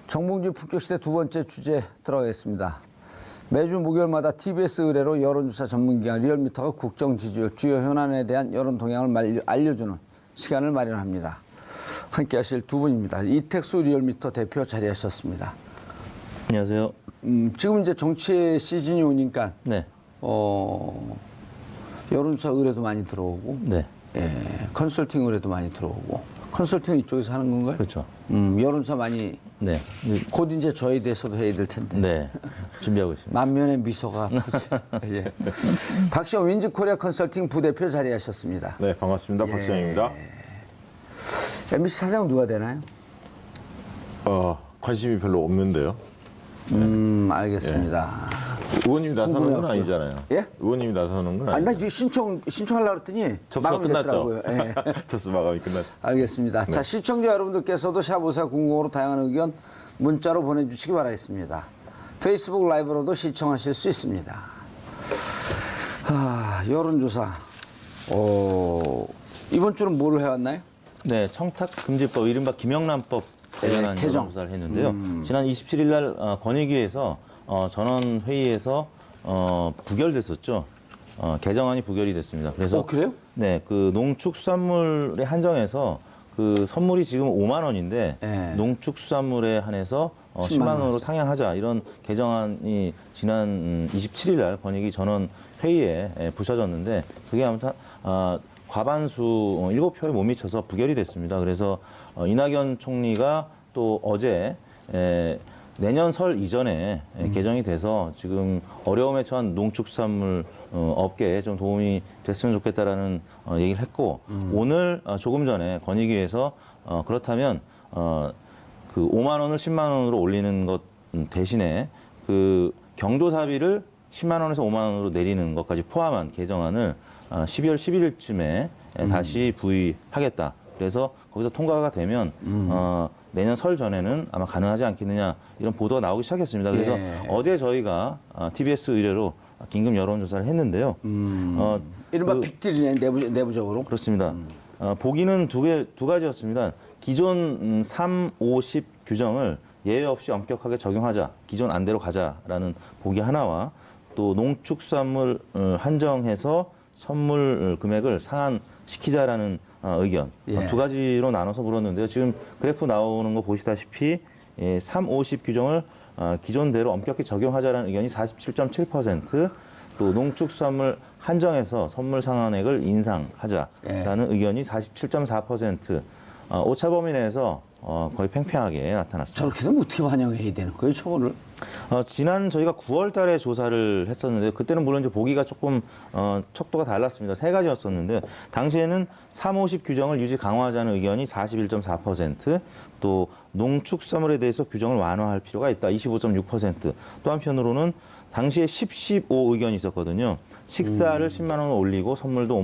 정봉주 품격시대 두 번째 주제 들어가겠습니다. 매주 목요일마다 TBS 의뢰로 여론조사 전문기관 리얼미터가 국정 지지율, 주요 현안에 대한 여론 동향을 알려주는 시간을 마련합니다. 함께 하실 두 분입니다. 이택수 리얼미터 대표 자리하셨습니다. 안녕하세요. 지금 이제 정치 시즌이 오니까 네. 여론조사 의뢰도 많이 들어오고, 네. 컨설팅 의뢰도 많이 들어오고. 컨설팅 이쪽에서 하는 건가요? 그렇죠. 여론조사 많이. 네. 곧 이제 저에 대해서도 해야 될 텐데. 네. 준비하고 있습니다. 만면의 미소가. 예. 박시영 윈즈코리아 컨설팅 부대표 자리하셨습니다. 네, 반갑습니다. 박시영입니다. MBC 사장 누가 되나요? 관심이 별로 없는데요. 알겠습니다. 의원님이 나서는 건 아니잖아요. 예? 의원님이 나서는 건 아니, 아니죠. 나 지금 신청하려고 했더니 접수가 끝났죠. 됐더라고요. 예. 접수 마감이 끝났죠. 알겠습니다. 네. 자, 시청자 여러분들께서도 샵5490으로 다양한 의견 문자로 보내주시기 바라겠습니다. 페이스북 라이브로도 시청하실 수 있습니다. 여론조사. 이번 주는 뭐를 해왔나요? 네. 청탁금지법, 이른바 김영란법 관련한 개정. 여론조사를 했는데요. 지난 27일 날 권익위에서 전원회의에서 부결됐었죠. 개정안이 부결이 됐습니다. 그래서 그래요? 네, 그 농축수산물에 한정해서 그 선물이 지금 5만 원인데 네. 농축수산물에 한해서 10만 원으로 상향하자, 이런 개정안이 지난 27일 날 권익위 전원 회의에 부서졌는데, 그게 아무튼 과반수 7표에 못 미쳐서 부결이 됐습니다. 그래서 이낙연 총리가 또 어제 내년 설 이전에 개정이 돼서 지금 어려움에 처한 농축수산물 업계에 좀 도움이 됐으면 좋겠다라는 얘기를 했고, 오늘 조금 전에 권익위에서 그렇다면 그 5만 원을 10만 원으로 올리는 것 대신에 그 경조사비를 10만 원에서 5만 원으로 내리는 것까지 포함한 개정안을 12월 11일쯤에 다시 부의하겠다. 그래서 거기서 통과가 되면 내년 설 전에는 아마 가능하지 않겠느냐, 이런 보도가 나오기 시작했습니다. 그래서 어제 저희가 TBS 의뢰로 긴급 여론조사를 했는데요. 이른바 빅딜이네, 내부적으로. 그렇습니다. 보기는 두 가지였습니다. 기존 3, 50 규정을 예외 없이 엄격하게 적용하자, 기존 안대로 가자라는 보기 하나와, 또 농축수산물 한정해서 선물 금액을 상한시키자라는 의견, 두 가지로 나눠서 물었는데요. 지금 그래프 나오는 거 보시다시피 3, 50 규정을 기존대로 엄격히 적용하자라는 의견이 47.7%, 또 농축수산물 한정해서 선물 상한액을 인상하자라는 의견이 47.4%, 오차 범위 내에서 거의 팽팽하게 나타났습니다. 저렇게 되면 어떻게 반영해야 되는 거예요, 저거를? 지난 저희가 9월 달에 조사를 했었는데, 그때는 물론 이제 보기가 조금 척도가 달랐습니다. 세 가지였었는데, 당시에는 3, 50 규정을 유지 강화하자는 의견이 41.4%, 또 농축수산물에 대해서 규정을 완화할 필요가 있다, 25.6%, 또 한편으로는 당시에 15 의견이 있었거든요. 식사를 10만 원을 올리고 선물도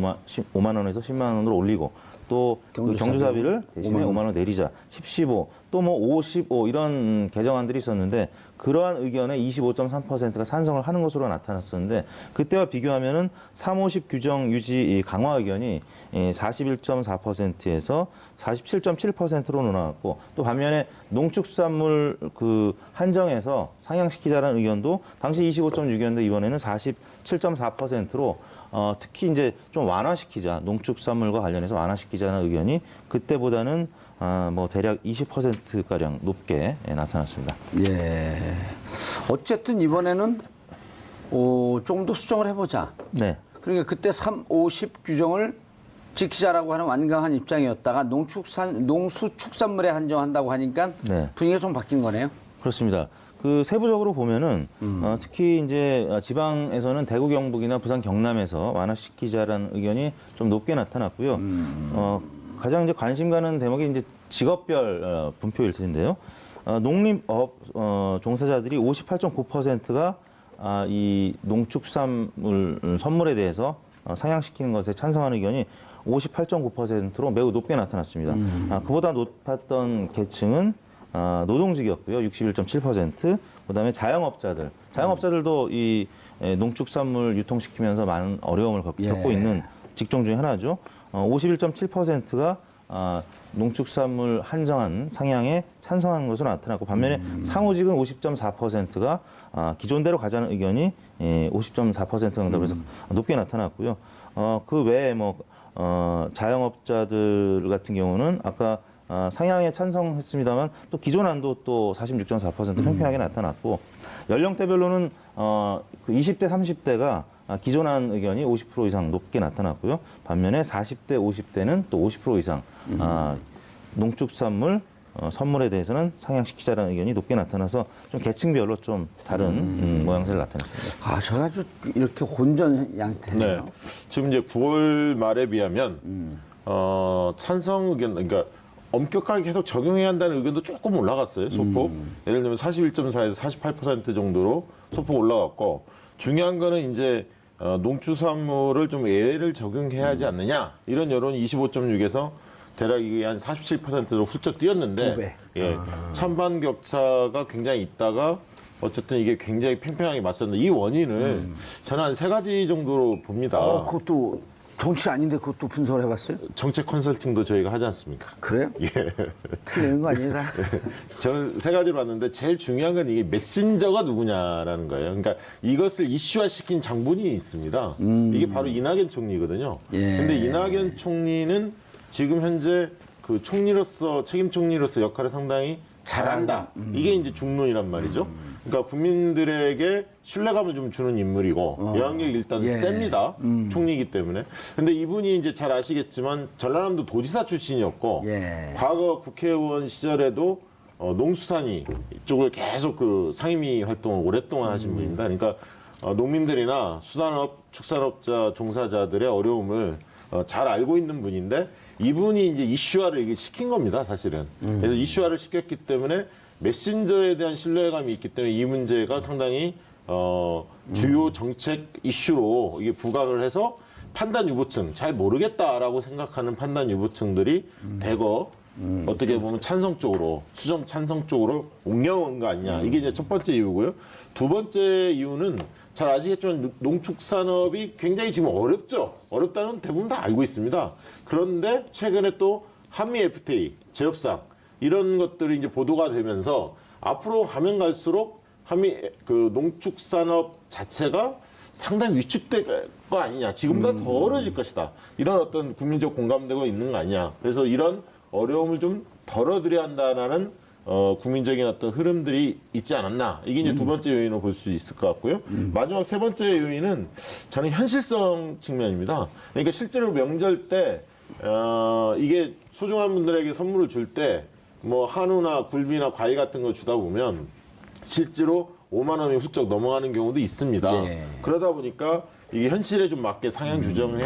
5만 원에서 10만 원으로 올리고, 또 경조사비를 대신에 5만 원 내리자, 15, 또 뭐 55, 이런 개정안들이 있었는데, 그러한 의견에 25.3%가 찬성을 하는 것으로 나타났었는데, 그때와 비교하면은 3, 50 규정 유지 강화 의견이 41.4%에서 47.7%로 나왔고, 또 반면에 농축수산물 그 한정해서 상향시키자라는 의견도 당시 25.6이었는데 이번에는 47.4%로 특히 이제 좀 완화시키자, 농축수산물과 관련해서 완화시키자는 의견이 그때보다는 뭐 대략 20%가량 높게 나타났습니다. 예. 어쨌든 이번에는 좀 더 수정을 해보자. 네. 그러니까 그때 3, 50 규정을 지키자라고 하는 완강한 입장이었다가 농수축산물에 한정한다고 하니까 네. 분위기가 좀 바뀐 거네요. 그렇습니다. 그 세부적으로 보면은 특히 이제 지방에서는 대구 경북이나 부산 경남에서 완화시키자라는 의견이 좀 높게 나타났고요. 가장 이제 관심 가는 대목이 이제 직업별 분표일 텐데요. 농림업 종사자들이 58.9%가 이 농축수산물 선물에 대해서 상향시키는 것에 찬성하는 의견이 58.9%로 매우 높게 나타났습니다. 그보다 높았던 계층은 노동직이었고요. 61.7%. 그다음에 자영업자들도 이 농축산물 유통시키면서 많은 어려움을 겪고 있는 직종 중에 하나죠. 51.7%가 농축산물 한정한 상향에 찬성하는 것으로 나타났고 반면에 사무직은 50.4%가 기존대로 가자는 의견이 50.4% 응답해서 높게 나타났고요. 그 외에 자영업자들 같은 경우는 아까 상향에 찬성했습니다만 또 기존 안도 또 46.4% 팽팽하게 나타났고 연령대별로는 그 20대, 30대가 기존안 의견이 50% 이상 높게 나타났고요. 반면에 40대, 50대는 또 50% 이상 농축산물 선물에 대해서는 상향시키자라는 의견이 높게 나타나서 좀 계층별로 좀 다른 모양새를 나타냈습니다. 아, 저 아주 이렇게 혼전 양태네요. 네. 지금 이제 9월 말에 비하면 찬성 의견, 그러니까 엄격하게 계속 적용해야 한다는 의견도 조금 올라갔어요. 소폭. 예를 들면 41.4에서 48% 정도로 소폭 올라갔고 중요한 거는 이제 농축산물을 좀 예외를 적용해야 하지 않느냐 이런 여론이 25.6에서 대략 이게 한 47%로 훌쩍 뛰었는데 2배. 예, 찬반 격차가 굉장히 있다가 어쨌든 이게 굉장히 팽팽하게 맞섰는데 이 원인을 저는 한 3가지 정도로 봅니다. 그것도 정치 아닌데 그것도 분석을 해봤어요? 정책 컨설팅도 저희가 하지 않습니까? 그래요? 예. 틀리는 거 아니다. 저는 3가지로 봤는데 제일 중요한 건 이게 메신저가 누구냐라는 거예요. 그러니까 이것을 이슈화시킨 장본인이 있습니다. 이게 바로 이낙연 총리거든요. 예. 근데 이낙연 총리는 지금 현재 그 총리로서 책임 총리로서 역할을 상당히 잘한다. 이게 이제 중론이란 말이죠. 그러니까 국민들에게 신뢰감을 좀 주는 인물이고 영향력이 일단 예. 셉니다. 총리이기 때문에. 근데 이분이 이제 잘 아시겠지만 전라남도 도지사 출신이었고 예. 과거 국회의원 시절에도 농수산이 이쪽을 계속 그 상임위 활동을 오랫동안 하신 분입니다. 그러니까 농민들이나 수산업, 축산업자, 종사자들의 어려움을 잘 알고 있는 분인데 이분이 이제 이슈화를 이게 시킨 겁니다, 사실은. 그래서 이슈화를 시켰기 때문에 메신저에 대한 신뢰감이 있기 때문에 이 문제가 상당히 주요 정책 이슈로 이게 부각을 해서 판단 유보층, 잘 모르겠다라고 생각하는 판단 유보층들이 대거 어떻게 보면 찬성 쪽으로, 수정 찬성 쪽으로 옮겨온 거 아니냐. 이게 이제 첫 번째 이유고요. 두 번째 이유는 잘 아시겠지만 농축산업이 굉장히 지금 어렵죠. 어렵다는 대부분 다 알고 있습니다. 그런데 최근에 또 한미 FTA, 재협상 이런 것들이 이제 보도가 되면서 앞으로 가면 갈수록 한미 그 농축산업 자체가 상당히 위축될 거 아니냐. 지금보다 더 어려워질 것이다. 이런 어떤 국민적 공감대가 있는 거 아니냐. 그래서 이런 어려움을 좀 덜어드려야 한다는 국민적인 어떤 흐름들이 있지 않았나. 이게 이제 두 번째 요인으로 볼 수 있을 것 같고요. 마지막 세 번째 요인은 저는 현실성 측면입니다. 그러니까 실제로 명절 때, 이게 소중한 분들에게 선물을 줄 때, 뭐 한우나 굴비나 과일 같은 거 주다 보면 실제로 5만 원이 훌쩍 넘어가는 경우도 있습니다. 예. 그러다 보니까 이게 현실에 좀 맞게 상향 조정을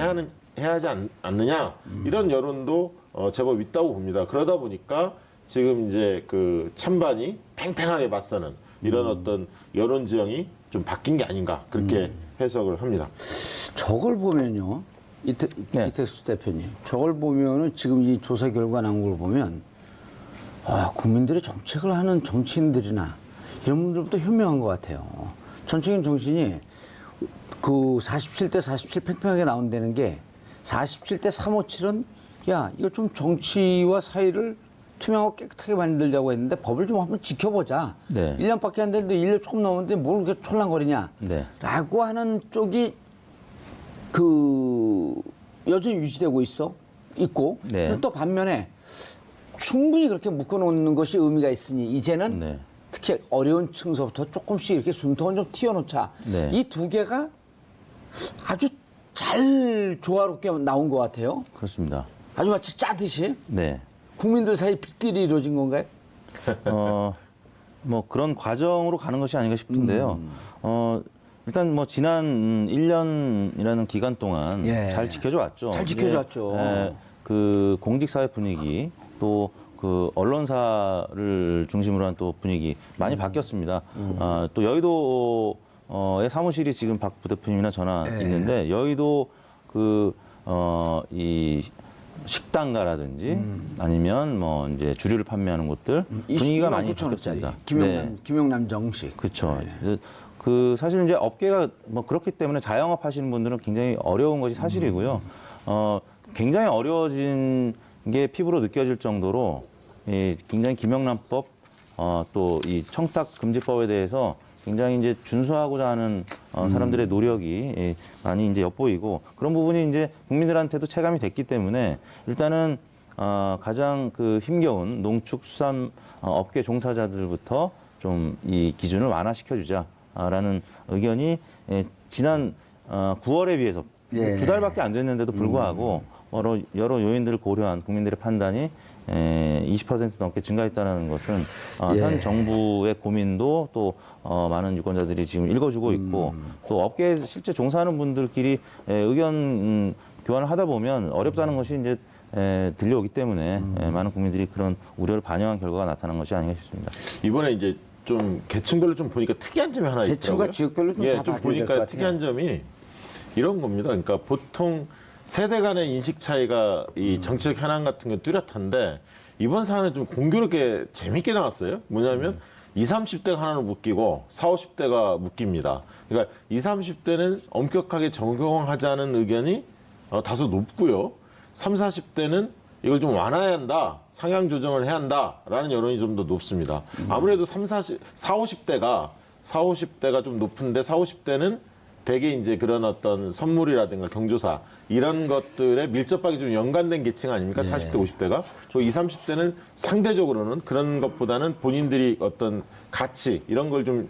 해야 하지 않느냐. 이런 여론도 제법 있다고 봅니다. 그러다 보니까 지금 이제 그 찬반이 팽팽하게 맞서는 이런 어떤 여론 지형이 좀 바뀐 게 아닌가 그렇게 해석을 합니다. 저걸 보면요, 이택수 대표님, 저걸 보면은 지금 이 조사 결과 나온 걸 보면 국민들이 정책을 하는 정치인들이나 이런 분들부터 현명한 것 같아요. 전체적인 정신이 그 47대 47 팽팽하게 나온다는 게 47대 357은 야, 이거 좀 정치와 사회를 투명하고 깨끗하게 만들자고 했는데 법을 좀 한번 지켜보자. 네. 1년밖에 안 됐는데 1년 조금 넘었는데 뭘 그렇게 촐랑거리냐. 네. 라고 하는 쪽이 그 여전히 유지되고 있고 네. 또 반면에 충분히 그렇게 묶어놓는 것이 의미가 있으니 이제는 네. 특히 어려운 층서부터 조금씩 이렇게 숨통을 좀 튀어놓자. 네. 이 두 개가 아주 잘 조화롭게 나온 것 같아요. 그렇습니다. 아주 마치 짜듯이 네. 국민들 사이 빗길이 이루어진 건가요? 뭐 그런 과정으로 가는 것이 아닌가 싶은데요. 일단 뭐 지난 1년이라는 기간 동안 예. 잘 지켜져 왔죠. 잘 지켜져 왔죠. 그 공직사회 분위기 또 그 언론사를 중심으로 한 또 분위기 많이 바뀌었습니다. 또 여의도의 사무실이 지금 박 부대표님이나 저나 예. 있는데 여의도 이 식당가라든지 아니면 뭐 이제 주류를 판매하는 곳들 분위기가 많이 29,000원짜리 바뀌었습니다. 김영남 정식. 그렇죠. 그 사실 이제 업계가 뭐 그렇기 때문에 자영업 하시는 분들은 굉장히 어려운 것이 사실이고요. 굉장히 어려워진 게 피부로 느껴질 정도로 굉장히 김영란법 또 이 청탁 금지법에 대해서 굉장히 이제 준수하고자 하는 사람들의 노력이 많이 이제 엿보이고 그런 부분이 이제 국민들한테도 체감이 됐기 때문에 일단은 가장 그 힘겨운 농축수산 업계 종사자들부터 좀 이 기준을 완화시켜주자라는 의견이 지난 9월에 비해서 예. 2달밖에 안 됐는데도 불구하고 여러 요인들을 고려한 국민들의 판단이 20% 넘게 증가했다는 것은 예. 현 정부의 고민도 또 많은 유권자들이 지금 읽어주고 있고 또 업계에 실제 종사하는 분들끼리 의견 교환을 하다 보면 어렵다는 것이 이제 들려오기 때문에 많은 국민들이 그런 우려를 반영한 결과가 나타난 것이 아닌가 싶습니다. 이번에 이제 좀 계층별로 좀 보니까 특이한 점이 하나 있더라고요. 계층과 지역별로 좀 다 좀 바뀌어야 될것 보니까 같아요. 특이한 점이 이런 겁니다. 그러니까 보통 세대 간의 인식 차이가 이 정치적 현안 같은 게 뚜렷한데 이번 사안은 좀 공교롭게 재밌게 나왔어요. 뭐냐면 20, 30대가 하나는 묶이고 40, 50대가 묶입니다. 그러니까 20, 30대는 엄격하게 적용하자는 의견이 다소 높고요. 30, 40대는 이걸 좀 완화해야 한다. 상향 조정을 해야 한다라는 여론이 좀 더 높습니다. 아무래도 40, 50대가 좀 높은데 40, 50대는 대개 이제 그런 어떤 선물이라든가 경조사 이런 것들에 밀접하게 좀 연관된 계층 아닙니까? 40대, 50대가. 저 20, 30대는 상대적으로는 그런 것보다는 본인들이 어떤 가치 이런 걸 좀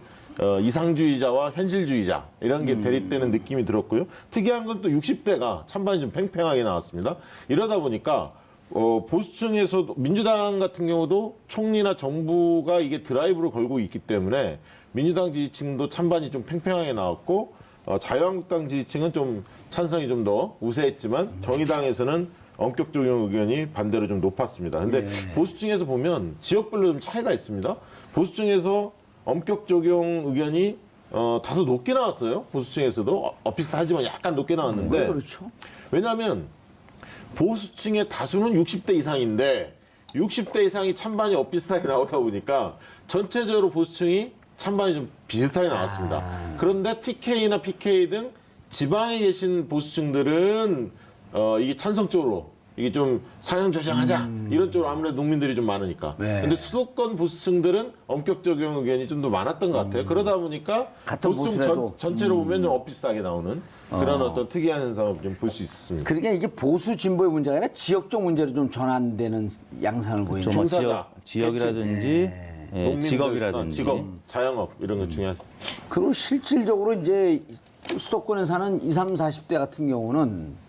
이상주의자와 현실주의자 이런 게 대립되는 느낌이 들었고요. 특이한 건 또 60대가 찬반이 좀 팽팽하게 나왔습니다. 이러다 보니까 보수층에서도 민주당 같은 경우도 총리나 정부가 이게 드라이브를 걸고 있기 때문에 민주당 지지층도 찬반이 좀 팽팽하게 나왔고 자유한국당 지지층은 좀 찬성이 좀 더 우세했지만 정의당에서는 엄격 적용 의견이 반대로 좀 높았습니다. 근데 보수층에서 보면 지역별로 좀 차이가 있습니다. 보수층에서 엄격 적용 의견이 다소 높게 나왔어요. 보수층에서도 비슷하지만 약간 높게 나왔는데 그렇죠. 왜냐하면 보수층의 다수는 60대 이상인데 60대 이상이 찬반이 엇비슷하게 나오다 보니까 전체적으로 보수층이 찬반이 좀 비슷하게 나왔습니다. 그런데 TK나 PK 등 지방에 계신 보수층들은 이게 찬성 쪽으로 이게 좀 상향 조정하자 이런 쪽으로 아무래도 농민들이 좀 많으니까. 네. 근데 수도권 보수층들은 엄격 적용 의견이 좀 더 많았던 것 같아요. 그러다 보니까 같은 보수층 보수라도. 전체로 보면 좀 엇비슷하게 나오는 그런 어떤 특이한 현상을 좀 볼 수 있었습니다. 그러니까 이게 보수 진보의 문제가 아니라 지역적 문제로 좀 전환되는 양상을 보이는 좀 거죠. 종사자, 지역이라든지 농민들, 직업이라든지 직업, 자영업 이런 거 중요하죠. 그리고 실질적으로 이제 수도권에 사는 20, 30, 40대 같은 경우는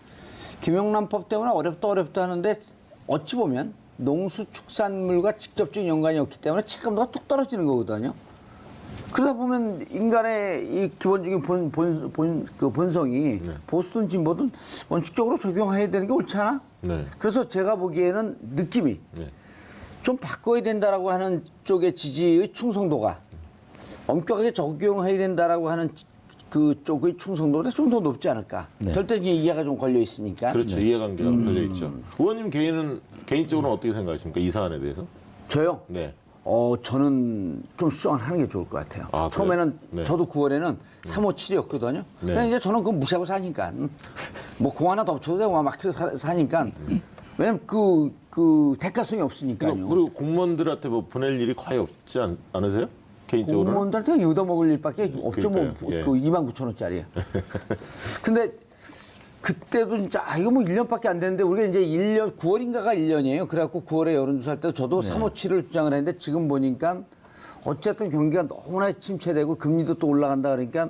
김영란법 때문에 어렵다 하는데 어찌 보면 농수축산물과 직접적인 연관이 없기 때문에 체감도가 뚝 떨어지는 거거든요. 그러다 보면 인간의 이 기본적인 본성이 보수든 진보든 원칙적으로 적용해야 되는 게 옳지 않아? 네. 그래서 제가 보기에는 느낌이 네. 좀 바꿔야 된다라고 하는 쪽의 지지의 충성도가 엄격하게 적용해야 된다라고 하는 그쪽의 충성도보다 좀 더 높지 않을까. 네. 절대적인 이해가 좀 걸려 있으니까. 그렇죠. 이해관계가 걸려 있죠. 의원님 개인적으로는 어떻게 생각하십니까? 이 사안에 대해서? 저요? 네. 저는 좀 수정을 하는 게 좋을 것 같아요. 아, 그래요? 처음에는 네. 저도 9월에는 357이었거든요. 네. 근데 이제 저는 그거 무시하고 사니까. 뭐 공 하나 덮쳐도 되고 막 사니까. 왜냐면 그 대가성이 없으니까요. 그리고 공무원들한테 뭐 보낼 일이 거의 없지 않으세요? 개인적으로는? 공무원들한테 얻어먹을 일밖에 없죠. 뭐, 그러니까요. 예. 그 29,000원짜리. 근데 그때도 진짜, 이거 뭐 1년밖에 안 됐는데, 우리가 이제 1년, 9월인가가 1년이에요. 그래갖고 9월에 여론조사할 때 저도 357을 주장을 했는데, 지금 보니까 어쨌든 경기가 너무나 침체되고 금리도 또 올라간다 그러니까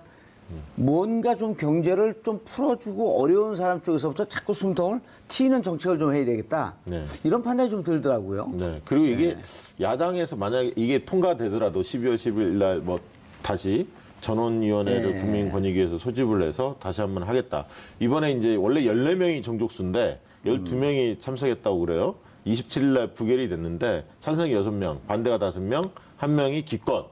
뭔가 좀 경제를 좀 풀어주고 어려운 사람 쪽에서부터 자꾸 숨통을 튀는 정책을 좀 해야 되겠다. 네. 이런 판단이 좀 들더라고요. 네. 그리고 이게 야당에서 만약에 이게 통과되더라도 12월 10일 날 뭐 다시 전원위원회를 국민권익위에서 소집을 해서 다시 한번 하겠다. 이번에 이제 원래 14명이 정족수인데 12명이 참석했다고 그래요. 27일 날 부결이 됐는데 찬성이 6명, 반대가 5명, 1명이 기권.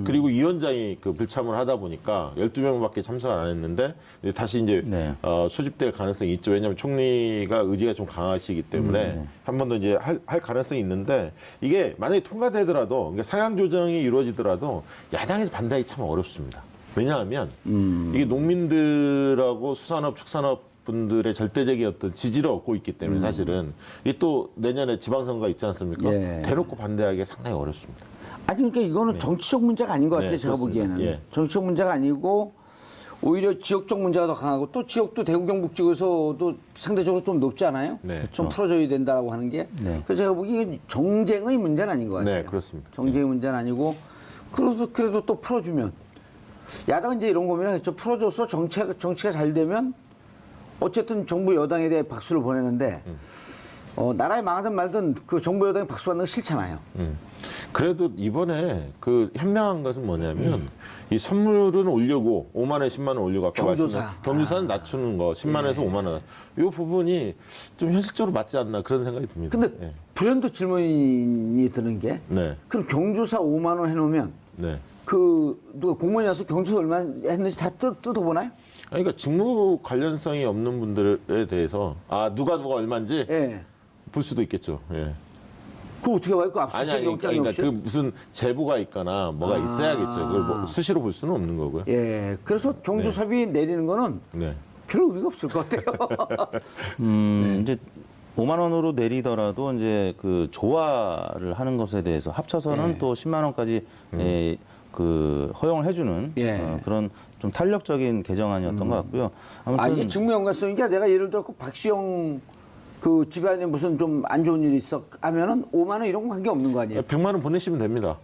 그리고 위원장이 그 불참을 하다 보니까 12명밖에 참석을 안 했는데 이제 다시 이제 네. 소집될 가능성이 있죠. 왜냐하면 총리가 의지가 좀 강하시기 때문에 한 번 더 이제 할 가능성이 있는데 이게 만약에 통과되더라도 그러니까 상향 조정이 이루어지더라도 야당에서 반대하기 참 어렵습니다. 왜냐하면 이게 농민들하고 수산업, 축산업 분들의 절대적인 어떤 지지를 얻고 있기 때문에 사실은 이 또 내년에 지방선거가 있지 않습니까? 예. 대놓고 반대하기 상당히 어렵습니다. 아니 그러니까 이거는 정치적 문제가 아닌 것 같아요. 네, 제가 그렇습니다. 보기에는 예. 정치적 문제가 아니고 오히려 지역적 문제가 더 강하고 또 지역도 대구 경북 지역에서도 상대적으로 좀 높지 않아요? 네, 좀 풀어줘야 된다라고 하는 게. 네. 그래서 제가 보기에 정쟁의 문제는 아닌 것 같아요. 네, 그렇습니다. 정쟁의 문제는 아니고 그래도 또 풀어주면 야당은 이제 이런 고민을 풀어줘서 정치가 잘 되면 어쨌든 정부 여당에 대해 박수를 보내는데 나라에 망하든 말든 그 정부 여당에 박수 받는 거 싫잖아요. 그래도 이번에 그 현명한 것은 뭐냐면 이 선물은 올려고 5만 원, 10만 원 올리고 아까 경조사. 말씀드린 경조사는 낮추는 거 10만 원에서 5만 원. 이 부분이 좀 현실적으로 맞지 않나 그런 생각이 듭니다. 근데 예. 불현듯 질문이 드는 게 네, 그럼 경조사 5만 원 해놓으면 네. 누가 공무원이 와서 경조사 얼마 했는지 다 뜯어보나요? 아니, 그러니까 직무 관련성이 없는 분들에 대해서 누가 얼마인지 예. 볼 수도 있겠죠. 예. 그거 어떻게 봐요? 그 아니, 압수수색 영장이 그러니까 없이? 그 무슨 제보가 있거나 뭐가 있어야겠죠. 그걸 뭐 수시로 볼 수는 없는 거고요. 예. 그래서 경조사비 내리는 거는 네. 별 의미가 없을 것 같아요. 이제 5만 원으로 내리더라도 이제 그 조화를 하는 것에 대해서 합쳐서는 예. 또 10만 원까지 그 허용을 해주는 예. 그런 좀 탄력적인 개정안이었던 것 같고요. 아무튼 이게 직무 연관성이니까 내가 예를 들어 그 박시영 그 집안에 무슨 좀 안 좋은 일이 있어 하면은 5만 원 이런 거 관계 없는 거 아니에요? 100만 원 보내시면 됩니다.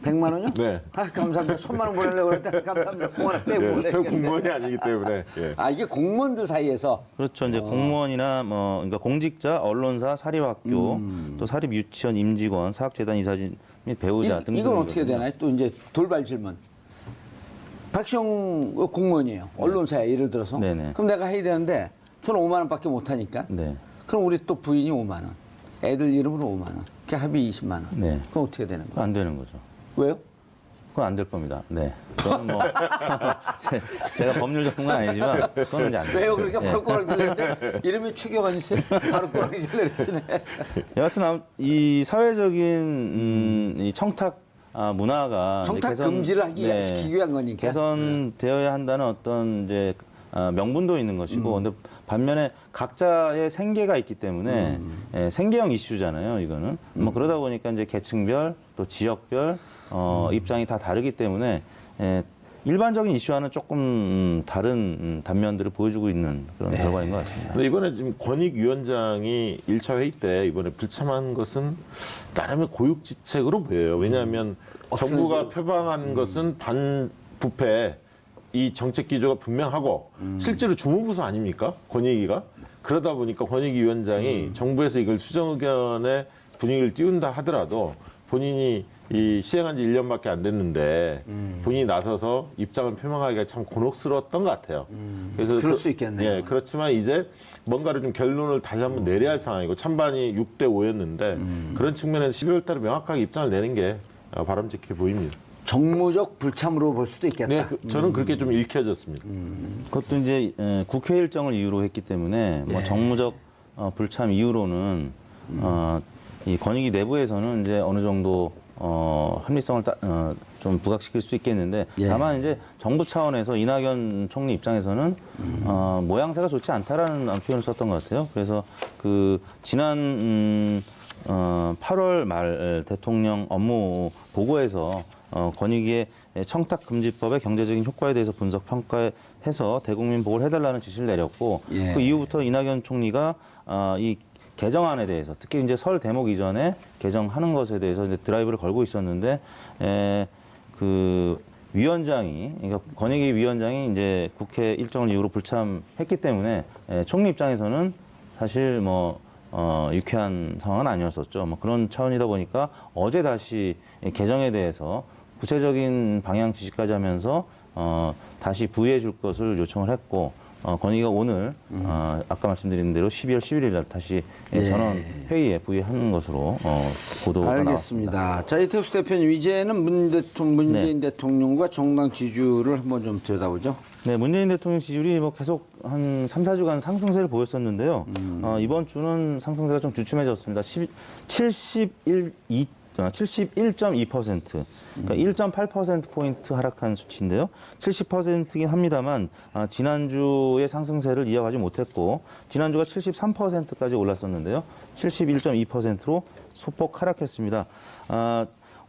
100만 원이요? 네. 감사합니다. 1000만 원 보내려고 그랬더니 감사합니다. 그거 하나 빼고 예, 저 보내겠네. 공무원이 아니기 때문에. 예. 이게 공무원들 사이에서 그렇죠. 이제 공무원이나 뭐 그러니까 공직자, 언론사, 사립학교, 또 사립 유치원 임직원, 사학재단 이사진 및 배우자 등등. 이건 어떻게 되나요? 또 이제 돌발 질문. 박시영 공무원이에요. 언론사에 예를 들어서. 네네. 그럼 내가 해야 되는데 저는 5만 원밖에 못 하니까. 네. 그럼 우리 또 부인이 5만 원. 애들 이름으로 5만 원. 그 합의 20만 원. 네. 그럼 어떻게 되는 거예요? 그건 안 되는 거죠. 왜요? 그건 안 될 겁니다. 네. 그건 뭐 제가 법률 전문가 아니지만 그건 이제 안 돼요. 왜요? 그렇게 바로 꼬랑지 내리는데 이름이 최경환이세요? 바로 꼬랑지 내리시네. 여하튼 이 사회적인 이 청탁 문화가 이제 청탁 금지를 시키기 위한 거니까. 개선되어야 한다는 어떤 이제 명분도 있는 것이고, 근데 반면에 각자의 생계가 있기 때문에 생계형 이슈잖아요. 이거는 뭐 그러다 보니까 이제 계층별 또 지역별 입장이 다 다르기 때문에 일반적인 이슈와는 조금 다른 단면들을 보여주고 있는 그런 결과인 것 같습니다. 근데 이번에 지금 권익위원장이 1차 회의 때 이번에 불참한 것은 나름의 고육지책으로 보여요. 왜냐하면 정부가 표방한 것은 반부패 이 정책 기조가 분명하고 실제로 주무부서 아닙니까? 권익위가. 그러다 보니까 권익위원장이 정부에서 이걸 수정 의견의 분위기를 띄운다 하더라도 본인이 이 시행한 지 1년밖에 안 됐는데 본인이 나서서 입장을 표명하기가 참 곤혹스러웠던 것 같아요. 그래서 그럴 수 있겠네요. 예, 그렇지만 이제 뭔가를 좀 결론을 다시 한번 내려야 할 상황이고 찬반이 6대 5였는데 그런 측면에서 12월 달에 명확하게 입장을 내는 게 바람직해 보입니다. 정무적 불참으로 볼 수도 있겠다. 네, 저는 그렇게 좀 읽혀졌습니다. 그것도 이제 국회 일정을 이유로 했기 때문에 뭐 정무적 불참 이유로는 이 권익위 내부에서는 이제 어느 정도 합리성을 좀 부각시킬 수 있겠는데 다만 이제 정부 차원에서 이낙연 총리 입장에서는 모양새가 좋지 않다라는 표현을 썼던 것 같아요. 그래서 그 지난 8월 말 대통령 업무 보고에서 권익위의 청탁금지법의 경제적인 효과에 대해서 분석 평가해서 대국민 보고를 해달라는 지시를 내렸고 그 이후부터 이낙연 총리가 이 개정안에 대해서 특히 이제 설 대목 이전에 개정하는 것에 대해서 이제 드라이브를 걸고 있었는데 그 위원장이 그러니까 권익위 위원장이 이제 국회 일정을 이유로 불참했기 때문에 총리 입장에서는 사실 뭐 유쾌한 상황은 아니었었죠. 뭐 그런 차원이다 보니까 어제 다시 개정에 대해서 구체적인 방향 지시까지 하면서 다시 부의해 줄 것을 요청을 했고 권익위가 오늘 아까 말씀드린 대로 12월 11일 날 다시 전원 회의에 부의하는 것으로 보도가 알겠습니다. 나왔습니다. 자, 이태수 대표님, 이제는 문재인 대통령과 정당 지지율을 한번 좀 들여다보죠. 네, 문재인 대통령 지지율이 뭐 계속 한 3, 4주간 상승세를 보였었는데요. 이번 주는 상승세가 좀 주춤해졌습니다. 71.2%, 그러니까 1.8%포인트 하락한 수치인데요. 70%이긴 합니다만 지난주의 상승세를 이어가지 못했고 지난주가 73%까지 올랐었는데요. 71.2%로 소폭 하락했습니다.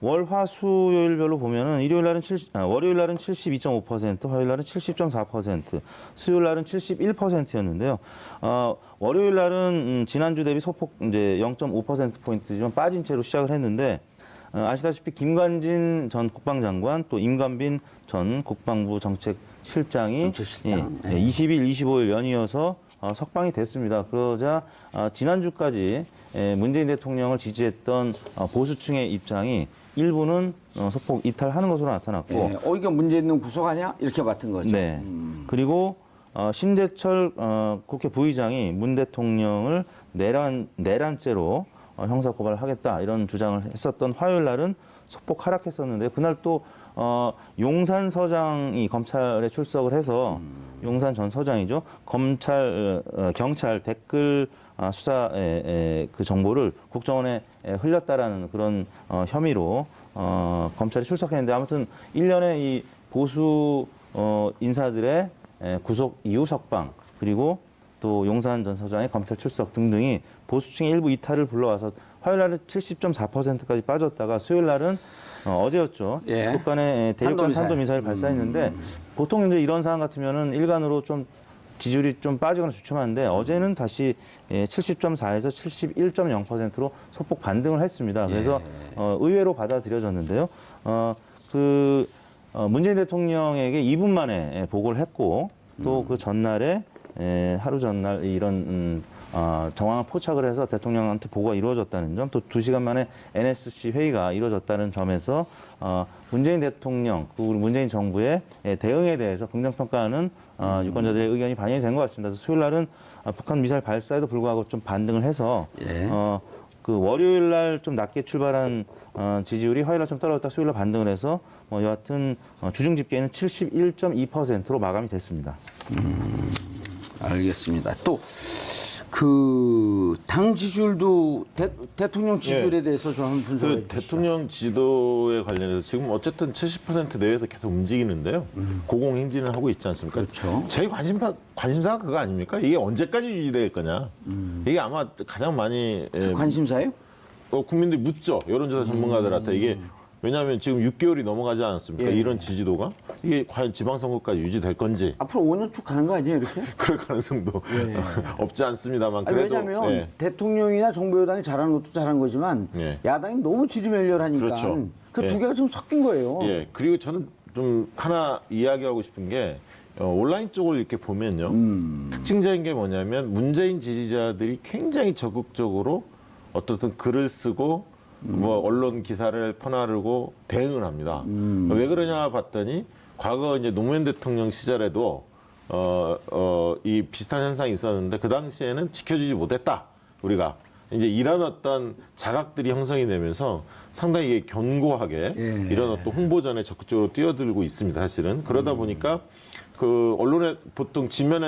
월, 화, 수요일별로 보면은 월요일 날은 72.5%, 화요일 날은 70.4%, 수요일 날은 71%였는데요. 월요일 날은 지난주 대비 소폭 이제 0.5%포인트지만 빠진 채로 시작을 했는데, 아시다시피 김관진 전 국방장관 또 임관빈 전 국방부 정책실장이 20일, 25일 연이어서 석방이 됐습니다. 그러자 지난주까지 문재인 대통령을 지지했던 보수층의 입장이 일부는 소폭 이탈하는 것으로 나타났고, 이게 문제 있는 구속 아니야? 이렇게 맡은 거죠. 네. 그리고 심재철 국회 부의장이 문 대통령을 내란죄로 형사고발을 하겠다 이런 주장을 했었던 화요일 날은 소폭 하락했었는데, 그날 또 용산 서장이 검찰에 출석을 해서 용산 전 서장이죠. 경찰 댓글 수사의 그 정보를 국정원에 흘렸다라는 그런 혐의로 검찰이 출석했는데, 아무튼 1년의 이 보수 인사들의 구속 이후 석방, 그리고 또 용산 전 서장의 검찰 출석 등등이 보수층의 일부 이탈을 불러와서 화요일 날은 70.4%까지 빠졌다가 수요일 날은 어제였죠. 북한의 대륙간 탄도미사일 발사했는데, 보통 이제 이런 상황 같으면은 일간으로 좀 지지율이 좀 빠지거나 주춤하는데, 어제는 다시 70.4에서 71.0%로 소폭 반등을 했습니다. 그래서 의외로 받아들여졌는데요. 문재인 대통령에게 2분 만에 보고를 했고, 또 그 전날에 하루 전날 이런 정황을 포착을 해서 대통령한테 보고가 이루어졌다는 점, 또 2시간 만에 NSC 회의가 이루어졌다는 점에서 문재인 대통령, 우리 문재인 정부의 대응에 대해서 긍정평가하는 유권자들의 의견이 반영이 된 것 같습니다. 그래서 수요일 날은 북한 미사일 발사에도 불구하고 좀 반등을 해서 그 월요일 날 좀 낮게 출발한 지지율이 화요일 날 좀 떨어졌다 수요일 날 반등을 해서 여하튼 주중 집계는 71.2%로 마감이 됐습니다. 알겠습니다. 또 그 당 지지율도 대통령 지지율에 대해서 좀 한번 분석해 주시죠. 대통령 지도에 관련해서 지금 어쨌든 70% 내외에서 계속 움직이는데요. 고공행진을 하고 있지 않습니까? 그렇죠. 제 관심사가 그거 아닙니까? 이게 언제까지 유지될 거냐. 이게 아마 가장 많이 관심사예요? 국민들이 묻죠. 여론조사 전문가들한테. 이게 왜냐하면 지금 6개월이 넘어가지 않았습니까? 이런 지지도가 이게 과연 지방선거까지 유지될 건지. 앞으로 5년 쭉 가는 거 아니에요, 이렇게? 그럴 가능성도 없지 않습니다만. 그래도 왜냐하면 대통령이나 정부 여당이 잘하는 것도 잘한 거지만 야당이 너무 지리멸렬하니까 그렇죠. 그 두 개가 지금 섞인 거예요. 그리고 저는 좀 하나 이야기하고 싶은 게 온라인 쪽을 이렇게 보면요. 특징적인 게 뭐냐면 문재인 지지자들이 굉장히 적극적으로 어떻든 글을 쓰고 뭐 언론 기사를 퍼나르고 대응을 합니다. 왜 그러냐 봤더니 과거 이제 노무현 대통령 시절에도 이 비슷한 현상이 있었는데 그 당시에는 지켜주지 못했다. 우리가 이제 이런 어떤 자각들이 형성이 되면서 상당히 이게 견고하게 이런 어떤 홍보전에 적극적으로 뛰어들고 있습니다. 사실은 그러다 보니까 그 언론에 보통 지면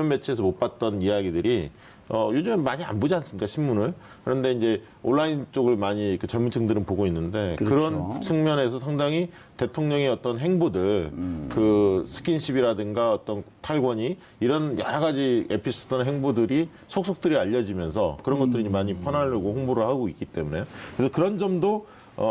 매체에서 못 봤던 이야기들이 요즘에 많이 안 보지 않습니까, 신문을. 그런데 이제 온라인 쪽을 많이 그 젊은층들은 보고 있는데, 그렇죠. 그런 측면에서 상당히 대통령의 어떤 행보들, 그 스킨십이라든가 어떤 탈권위 이런 여러 가지 에피소드나 행보들이 속속들이 알려지면서 그런 것들이 많이 퍼나르고 홍보를 하고 있기 때문에, 그래서 그런 점도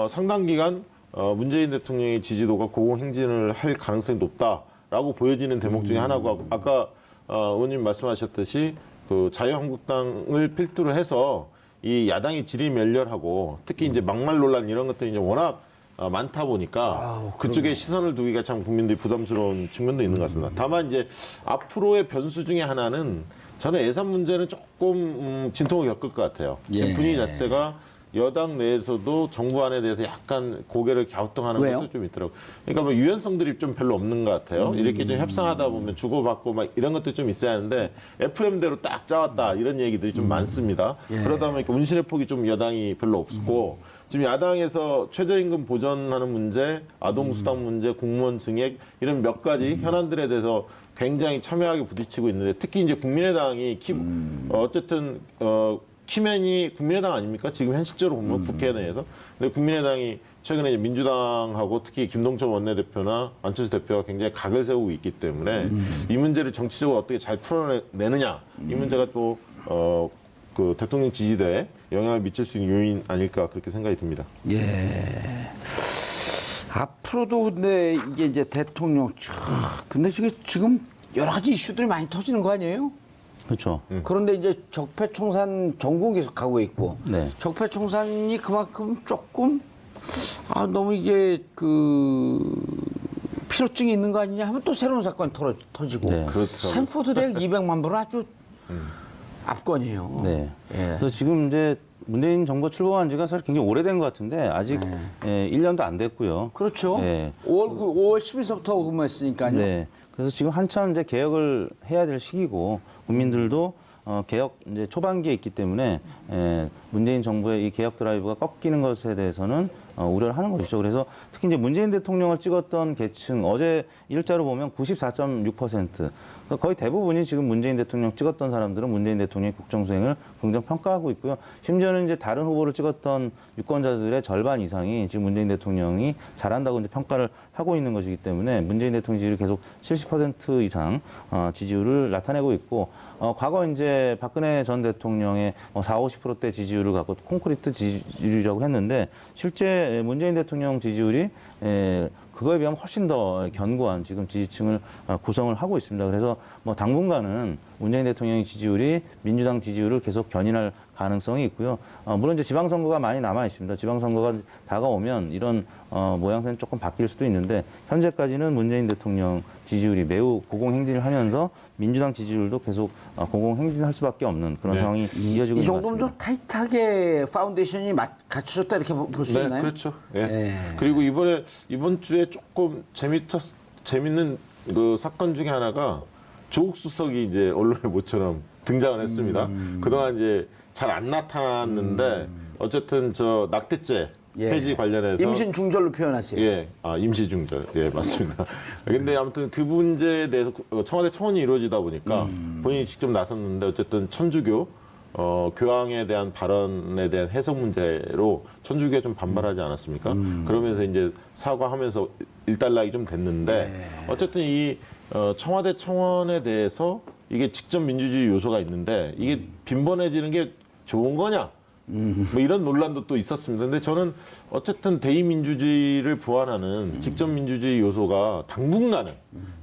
상당 기간 문재인 대통령의 지지도가 고공행진을 할 가능성이 높다라고 보여지는 대목 중에 하나고, 아까 의원님 말씀하셨듯이 그 자유한국당을 필두로 해서 이 야당이 지리멸렬하고 특히 이제 막말 논란 이런 것들이 이제 워낙 많다 보니까 그쪽에 시선을 두기가 참 국민들이 부담스러운 측면도 있는 것 같습니다. 다만 이제 앞으로의 변수 중에 하나는 저는 예산 문제는 조금 진통을 겪을 것 같아요. 지금 분위기 자체가 여당 내에서도 정부 안에 대해서 약간 고개를 갸우뚱하는 왜요? 것도 좀 있더라고요. 그러니까 뭐 유연성들이 좀 별로 없는 것 같아요. 이렇게 좀 협상하다 보면 주고받고 막 이런 것들이 좀 있어야 하는데 FM대로 딱 짜왔다 이런 얘기들이 좀 많습니다. 그러다 보니까 운신의 폭이 좀 여당이 별로 없고 지금 야당에서 최저임금 보전하는 문제, 아동수당 문제, 공무원 증액 이런 몇 가지 현안들에 대해서 굉장히 첨예하게 부딪히고 있는데 특히 이제 국민의당이 어쨌든 키맨이 국민의당 아닙니까? 지금 현실적으로 보면 국회 내에서. 근데 국민의당이 최근에 이제 민주당하고 특히 김동철 원내대표나 안철수 대표가 굉장히 각을 세우고 있기 때문에 이 문제를 정치적으로 어떻게 잘 풀어내느냐 이 문제가 또 그 대통령 지지도에 영향을 미칠 수 있는 요인 아닐까 그렇게 생각이 듭니다. 예. 앞으로도 근데 이게 이제 대통령 근데 지금 여러 가지 이슈들이 많이 터지는 거 아니에요? 그렇죠. 그런데 이제 적폐청산 전국 계속 가고 있고 네. 적폐청산이 그만큼 조금 너무 이게 필요증이 있는 거 아니냐 하면 또 새로운 사건이 터지고 네. 그렇죠. 스탠포드 대학 200만 불은 아주 압권이에요. 네. 예. 그래서 지금 이제 문재인 정부 출범한 지가 사실 굉장히 오래된 것 같은데 아직 1년도 안 됐고요. 그렇죠. 네. 5월 10일서부터 근무했으니까요. 네. 그래서 지금 한참 이제 개혁을 해야 될 시기고 국민들도 개혁 이제 초반기에 있기 때문에 문재인 정부의 이 개혁 드라이브가 꺾이는 것에 대해서는 우려를 하는 것이죠. 그래서 특히 이제 문재인 대통령을 찍었던 계층 어제 일자로 보면 94.6%. 그러니까 거의 대부분이 지금 문재인 대통령 찍었던 사람들은 문재인 대통령의 국정 수행을 긍정 평가하고 있고요. 심지어는 이제 다른 후보를 찍었던 유권자들의 절반 이상이 지금 문재인 대통령이 잘한다고 이제 평가를 하고 있는 것이기 때문에 문재인 대통령 지지율이 계속 70% 이상 지지율을 나타내고 있고 과거 이제 박근혜 전 대통령의 40~50%대 지지율을 갖고 콘크리트 지지율이라고 했는데 실제 문재인 대통령 지지율이 그거에 비하면 훨씬 더 견고한 지금 지지층을 구성을 하고 있습니다. 그래서 뭐 당분간은 문재인 대통령의 지지율이 민주당 지지율을 계속 견인할 가능성이 있고요. 물론 이제 지방선거가 많이 남아 있습니다. 지방선거가 다가오면 이런 모양새는 조금 바뀔 수도 있는데 현재까지는 문재인 대통령 지지율이 매우 고공행진을 하면서 민주당 지지율도 계속 고공행진할 수밖에 없는 그런 네. 상황이 이어지고 이 있는 것 정도면 같습니다. 좀 타이트하게 파운데이션이 갖춰졌다 이렇게 볼 수 네, 있나요? 그렇죠. 예. 예. 그리고 이번 주에 조금 재밌는 그 사건 중에 하나가 조국 수석이 이제 언론에 모처럼 등장을 했습니다. 그동안 이제 잘 안 나타났는데 어쨌든 저 낙태죄 예. 폐지 관련해서 임신 중절로 표현하세요. 예, 임시 중절. 예, 맞습니다. 근데 아무튼 그 문제에 대해서 청와대 청원이 이루어지다 보니까 본인이 직접 나섰는데 어쨌든 천주교 교황에 대한 발언에 대한 해석 문제로 천주교가 좀 반발하지 않았습니까? 그러면서 이제 사과하면서 일단락이 좀 됐는데 어쨌든 이 청와대 청원에 대해서 이게 직접 민주주의 요소가 있는데 이게 빈번해지는 게 좋은 거냐? 뭐 이런 논란도 또 있었습니다. 근데 저는 어쨌든 대의민주주의를 보완하는 직접 민주주의 요소가 당분간은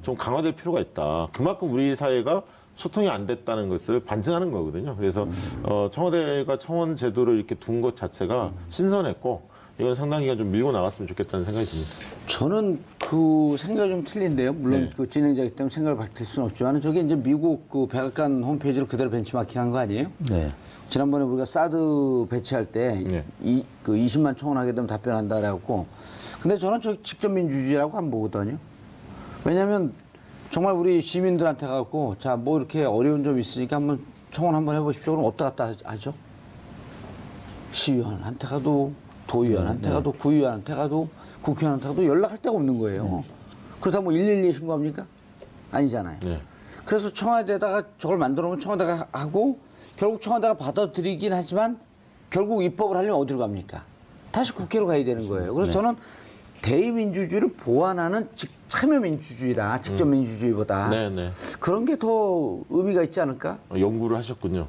좀 강화될 필요가 있다. 그만큼 우리 사회가 소통이 안 됐다는 것을 반증하는 거거든요. 그래서 청와대가 청원 제도를 이렇게 둔 것 자체가 신선했고 이건 상당히 좀 밀고 나갔으면 좋겠다는 생각이 듭니다. 저는 그 생각이 좀 틀린데요. 물론 네. 그 진행자이기 때문에 생각을 밝힐 수는 없지만 저게 이제 미국 그 백악관 홈페이지를 그대로 벤치마킹한 거 아니에요? 네. 지난번에 우리가 사드 배치할 때 네. 그 20만 청원하게 되면 답변한다 그래갖고 근데 저는 저 직접 민주주의라고 안 보거든요. 왜냐하면 정말 우리 시민들한테 가고 자 뭐 이렇게 어려운 점 있으니까 한번 청원 한번 해보십시오. 그럼 어디다 갔다 하죠? 시의원한테 가도 도의원한테 가도 구의원한테 가도 국회의원한테 가도 연락할 데가 없는 거예요. 그렇다고 뭐 112에 신고합니까? 아니잖아요. 네. 그래서 청와대에다가 저걸 만들어 놓으면 청와대가 하고 결국 청와대가 받아들이긴 하지만 결국 입법을 하려면 어디로 갑니까? 다시 국회로 가야 되는 거예요. 그래서 저는 대의민주주의를 보완하는 참여민주주의다. 직접 민주주의보다. 네. 그런 게 더 의미가 있지 않을까? 연구를 하셨군요.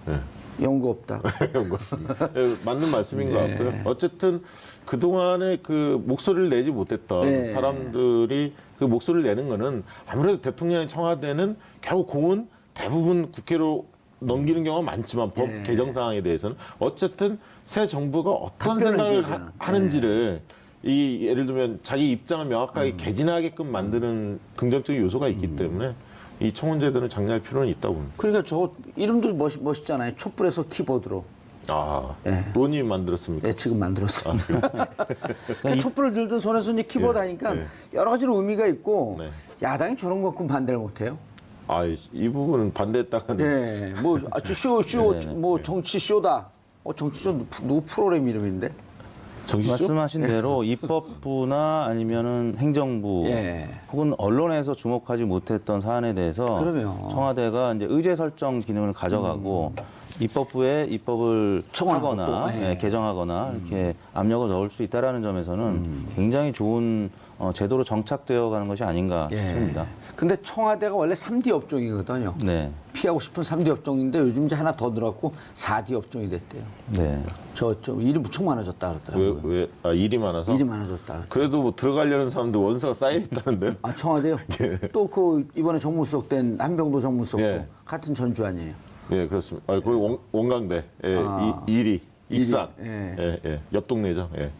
네. 연구 없다. 연구했습니다. 네, 맞는 말씀인 것 같고요. 어쨌든 그동안에 그 목소리를 내지 못했던 네. 사람들이 그 목소리를 내는 거는 아무래도 대통령의 청와대는 결국 공은 대부분 국회로 넘기는 경우가 많지만 법 개정 사항에 대해서는 어쨌든 새 정부가 어떤 답변을 생각을 해줘야 하는지를 예를 들면 자기 입장을 명확하게 개진하게끔 만드는 긍정적인 요소가 있기 때문에 이 청원제도는 장려할 필요는 있다고 봅니다. 그러니까 저 이름도 멋있잖아요. 촛불에서 키보드로. 논이 만들었습니까? 네, 지금 만들었어요. 그러니까 촛불을 들던 손에서 이제 키보드 하니까 여러 가지로 의미가 있고 네. 야당이 저런 거 갖고 반대를 못해요. 이 부분은 반대했다가 네, 뭐 뭐 정치 쇼다. 정치 쇼 누구 프로그램 이름인데? 정치죠? 말씀하신 대로 입법부나 아니면은 행정부 혹은 언론에서 주목하지 못했던 사안에 대해서 그럼요. 청와대가 이제 의제 설정 기능을 가져가고 입법부에 입법을 청원하고 하거나 또, 예. 개정하거나 이렇게 압력을 넣을 수 있다라는 점에서는 굉장히 좋은 제도로 정착되어 가는 것이 아닌가 싶습니다. 근데 청와대가 원래 3D 업종이거든요. 네. 피하고 싶은 3D 업종인데 요즘 이제 하나 더 늘었고 4D 업종이 됐대요. 네. 좀 일이 무척 많아졌다 그러더라고요. 일이 많아서? 일이 많아졌다. 그래도 뭐 들어가려는 사람들 원서가 쌓여 있다는데요? 아, 청와대요? 또 그 이번에 정무수석 된 한병도 정무수석도 예. 같은 전주 아니에요? 예, 그렇습니다. 거기 원광대, 예, 아. 이리, 익산, 예. 예, 예, 옆 동네죠. 예,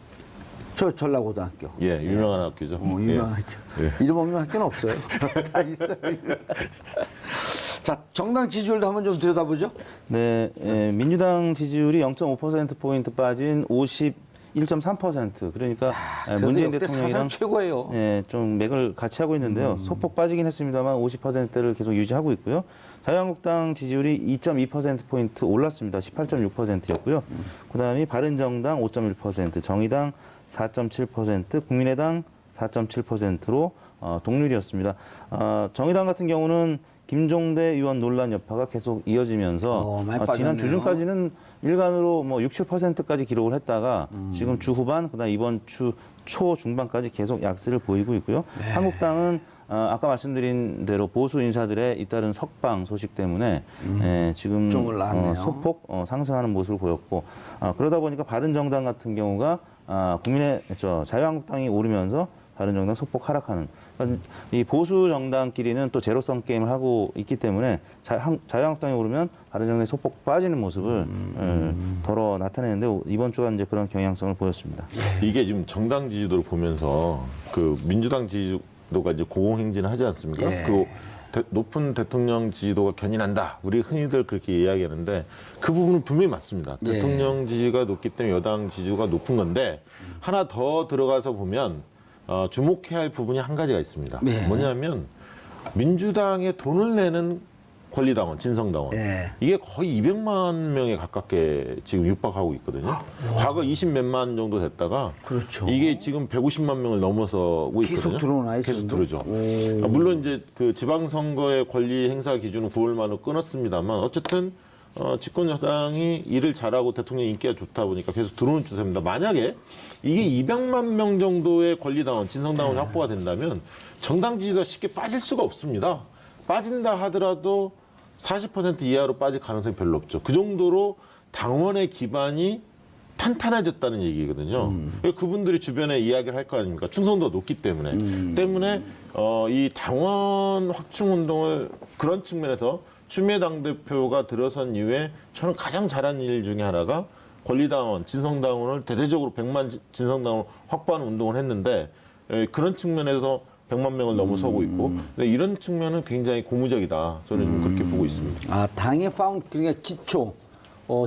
저 전라고등학교. 예, 유명한 학교죠. 유명한 학교. 예. 이름 없는 학교는 없어요. 다 있어요. 자, 정당 지지율도 한번 좀 들여다보죠. 네, 민주당 지지율이 0.5%포인트 빠진 51.3%. 그러니까 문재인 역대 대통령이랑 사상 최고예요. 좀 맥을 같이 하고 있는데요. 소폭 빠지긴 했습니다만 50%를 계속 유지하고 있고요. 자유한국당 지지율이 2.2%포인트 올랐습니다. 18.6%였고요. 그다음에 바른정당 5.1%, 정의당 4.7%, 국민의당 4.7%로 동률이었습니다. 정의당 같은 경우는 김종대 의원 논란 여파가 계속 이어지면서 많이 지난 빠졌네요. 주중까지는 일간으로 뭐 6, 7%까지 기록을 했다가 지금 주 후반, 그다음 이번 주 초 중반까지 계속 약세를 보이고 있고요. 네. 한국당은 아까 말씀드린 대로 보수 인사들의 잇따른 석방 소식 때문에 지금 좀 올라왔네요. 소폭 상승하는 모습을 보였고 그러다 보니까 바른정당 같은 경우가 자유한국당이 오르면서 바른정당 소폭 하락하는 그러니까 이 보수 정당끼리는 또 제로섬 게임을 하고 있기 때문에 자유한국당이 오르면 바른정당이 소폭 빠지는 모습을 덜어 나타내는데 이번 주가 이제 그런 경향성을 보였습니다. 이게 지금 정당 지지도를 보면서 그 민주당 지지도가 이제 고공행진을 하지 않습니까? 예. 그 높은 대통령 지지도가 견인한다. 우리 흔히들 그렇게 이야기하는데 그 부분은 분명히 맞습니다. 예. 대통령 지지가 높기 때문에 여당 지지가 높은 건데 하나 더 들어가서 보면 주목해야 할 부분이 한 가지가 있습니다. 네. 뭐냐면 민주당에 돈을 내는 권리당원, 진성당원. 예. 이게 거의 200만 명에 가깝게 지금 육박하고 있거든요. 과거 20몇만 정도 됐다가 그렇죠. 이게 지금 150만 명을 넘어서고 있거든요. 계속 들어오나요, 계속 지금도? 들어오죠. 물론 이제 그 지방선거의 권리 행사 기준은 9월 말로 끊었습니다만 어쨌든 집권 여당이 일을 잘하고 대통령 인기가 좋다 보니까 계속 들어오는 추세입니다. 만약에 이게 200만 명 정도의 권리당원, 진성당원이 확보가 된다면 정당 지지가 쉽게 빠질 수가 없습니다. 빠진다 하더라도 40% 이하로 빠질 가능성이 별로 없죠. 그 정도로 당원의 기반이 탄탄해졌다는 얘기거든요. 그분들이 주변에 이야기를 할 거 아닙니까? 충성도가 높기 때문에. 때문에 이 당원 확충 운동을 그런 측면에서 추미애 당대표가 들어선 이후에 저는 가장 잘한 일 중에 하나가 권리당원, 진성당원을 대대적으로 100만 진성당원 확보하는 운동을 했는데 그런 측면에서 100만 명을 넘어서고 있고 근데 이런 측면은 굉장히 고무적이다. 저는 좀 그렇게 보고 있습니다. 아, 당의 그러니까 기초,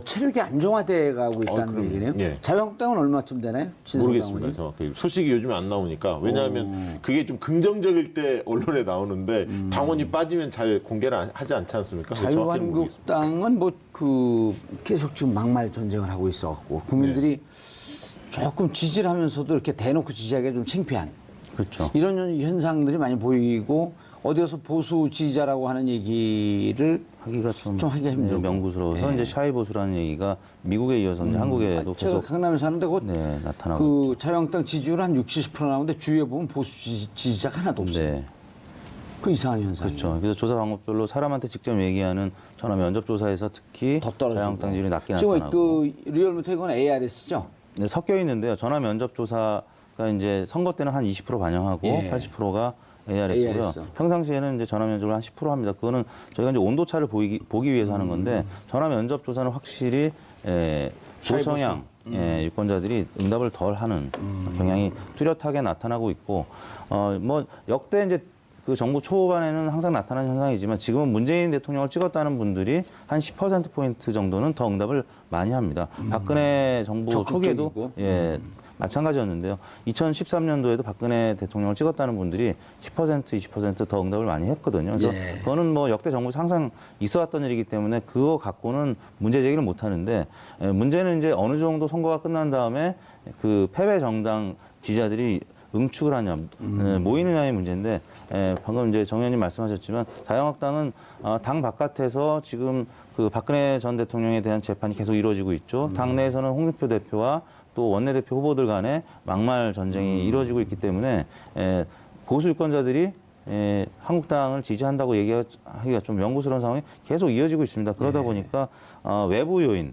체력이 안정화돼 가고 있다는 그럼요. 얘기네요. 예. 자유한국당은 얼마쯤 되나요? 모르겠습니다. 정확히 소식이 요즘에 안 나오니까 왜냐하면 그게 좀 긍정적일 때 언론에 나오는데 당원이 빠지면 잘 공개를 하지 않지 않습니까? 정확히는 모르겠습니다. 자유한국당은 계속 지금 막말 전쟁을 하고 있어갖고 국민들이 조금 지지를 하면서도 이렇게 대놓고 지지하기가 좀 창피한 그렇죠. 이런 현상들이 많이 보이고 어디 가서 보수 지지자라고 하는 얘기를 하기가 좀 하기가 힘들고. 명구스러워서 이제 샤이 보수라는 얘기가 미국에 이어서 이제 한국에도 제가 계속 강남에 사는데 나타나고 자유한국당 지지율 한 60, 70% 나오는데 주위에 보면 보수 지지자가 하나도 없어요. 네. 그 이상한 현상이에요. 그렇죠. 그래서 조사 방법별로 사람한테 직접 얘기하는 전화 면접 조사에서 특히 더 떨어지고. 자유한국당 지지율이 낮게 지금 나타나고 리얼미터 이건 ARS죠? 네, 섞여 있는데요. 전화 면접 조사가 이제 선거 때는 한 20% 반영하고 예. 80%가 ARS고요. ARS. 평상시에는 이제 전화 면접을 한 10% 합니다. 그거는 저희가 이제 온도차를 보기 위해서 하는 건데 전화 면접 조사는 확실히 조성향 유권자들이 응답을 덜 하는 경향이 뚜렷하게 나타나고 있고 뭐 역대 이제 그 정부 초반에는 항상 나타나는 현상이지만 지금은 문재인 대통령을 찍었다는 분들이 한 10%포인트 정도는 더 응답을 많이 합니다. 박근혜 정부 초기에도 적극적이고. 마찬가지였는데요. 2013년도에도 박근혜 대통령을 찍었다는 분들이 10%, 20%더 응답을 많이 했거든요. 그래서 그거는 뭐 역대 정부에서 항상 있어왔던 일이기 때문에 그거 갖고는 문제 제기를 못 하는데 문제는 이제 어느 정도 선거가 끝난 다음에 그 패배 정당 지지자들이 응축을 하냐, 모이느냐의 문제인데 방금 이제 정 의원님 말씀하셨지만 자유한국당은 당 바깥에서 지금 그 박근혜 전 대통령에 대한 재판이 계속 이루어지고 있죠. 당 내에서는 홍준표 대표와 또 원내대표 후보들 간의 막말 전쟁이 이루어지고 있기 때문에 보수 유권자들이 한국당을 지지한다고 얘기하기가 좀 명구스러운 상황이 계속 이어지고 있습니다. 그러다 보니까 외부 요인이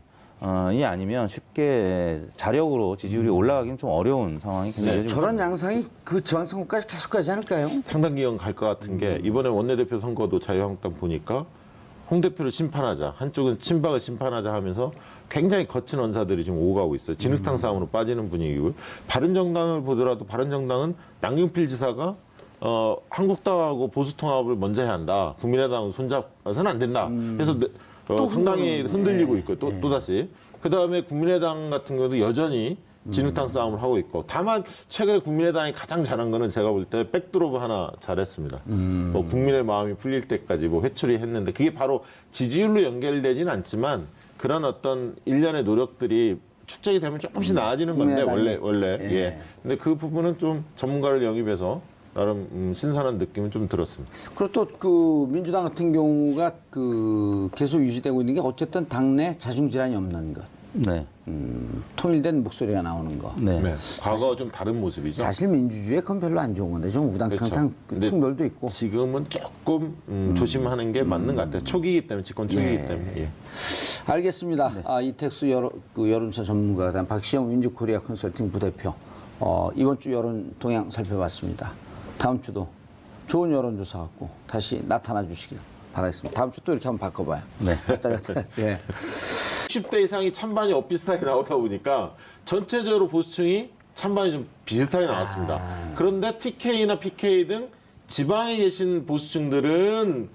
아니면 쉽게 자력으로 지지율이 올라가기는 좀 어려운 상황이 굉장히 이어지고 저런 있습니다. 양상이 그 지방선거까지 계속 가지 않을까요? 상당 기간 갈 것 같은 게 이번에 원내대표 선거도 자유한국당 보니까 홍 대표를 심판하자, 한쪽은 친박을 심판하자 하면서 굉장히 거친 언사들이 지금 오고 가고 있어요. 진흙탕 싸움으로 빠지는 분위기고요. 바른정당을 보더라도 바른정당은 남경필 지사가 한국당하고 보수통합을 먼저 해야 한다. 국민의당은 손잡아서는 안 된다. 그래서 상당히 흔들리고 있고 또다시. 그다음에 국민의당 같은 경우도 여전히 진흙탕 싸움을 하고 있고 다만 최근에 국민의당이 가장 잘한 거는 제가 볼 때 백드롭 하나 잘했습니다. 뭐 국민의 마음이 풀릴 때까지 뭐 회초리 했는데 그게 바로 지지율로 연결되진 않지만 그런 어떤 일련의 노력들이 축적이 되면 조금씩 나아지는 건데 원래 예. 근데 그 부분은 좀 전문가를 영입해서 나름 신선한 느낌은 좀 들었습니다. 그리고 또 그 민주당 같은 경우가 그 계속 유지되고 있는 게 어쨌든 당내 자중 질환이 없는 것. 네. 통일된 목소리가 나오는 거. 네. 과거와 좀 다른 모습이죠. 사실 민주주의에 그건 별로 안 좋은 건데 좀 우당탕탕 그렇죠. 충돌도 있고. 지금은 조금 조심하는 게 맞는 것 같아요. 초기이기 때문에 집권 초기이기 때문에. 예. 알겠습니다. 이택수 여론조사 전문가가 된 박시영 윈즈코리아 컨설팅 부대표. 이번 주 여론 동향 살펴봤습니다. 다음 주도 좋은 여론조사 갖고 다시 나타나 주시길 바라겠습니다. 다음 주 또 이렇게 한번 바꿔봐요. 네. 예. 60대 이상이 찬반이 엇비슷하게 나오다 보니까 전체적으로 보수층이 찬반이 좀 비슷하게 나왔습니다. 그런데 TK나 PK 등 지방에 계신 보수층들은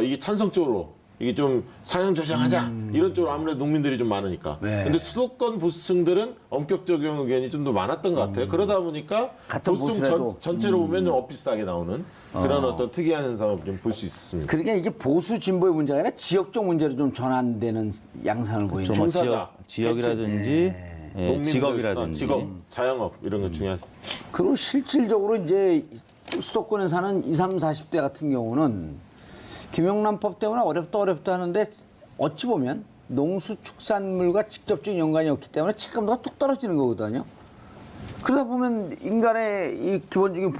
이게 찬성 쪽으로 이게 좀 사형 조정하자 이런 쪽으로 아무래도 농민들이 좀 많으니까. 네. 근데 수도권 보수층들은 엄격 적용 의견이 좀 더 많았던 것 같아요. 그러다 보니까 같은 보수층 보수라도. 전체로 보면 좀 엇비슷하게 나오는 그런 어떤 특이한 현상을 좀 볼 수 있었습니다. 그러니까 이게 보수 진보의 문제가 아니라 지역적 문제로 좀 전환되는 양상을 보이는 좀 거죠. 종사자, 지역이라든지 농민들, 직업이라든지 직업, 자영업 이런 거 중요하죠. 그리고 실질적으로 이제 수도권에 사는 20, 30, 40대 같은 경우는 김영란법 때문에 어렵다 하는데 어찌 보면 농수축산물과 직접적인 연관이 없기 때문에 체감도가 뚝 떨어지는 거거든요. 그러다 보면 인간의 이 기본적인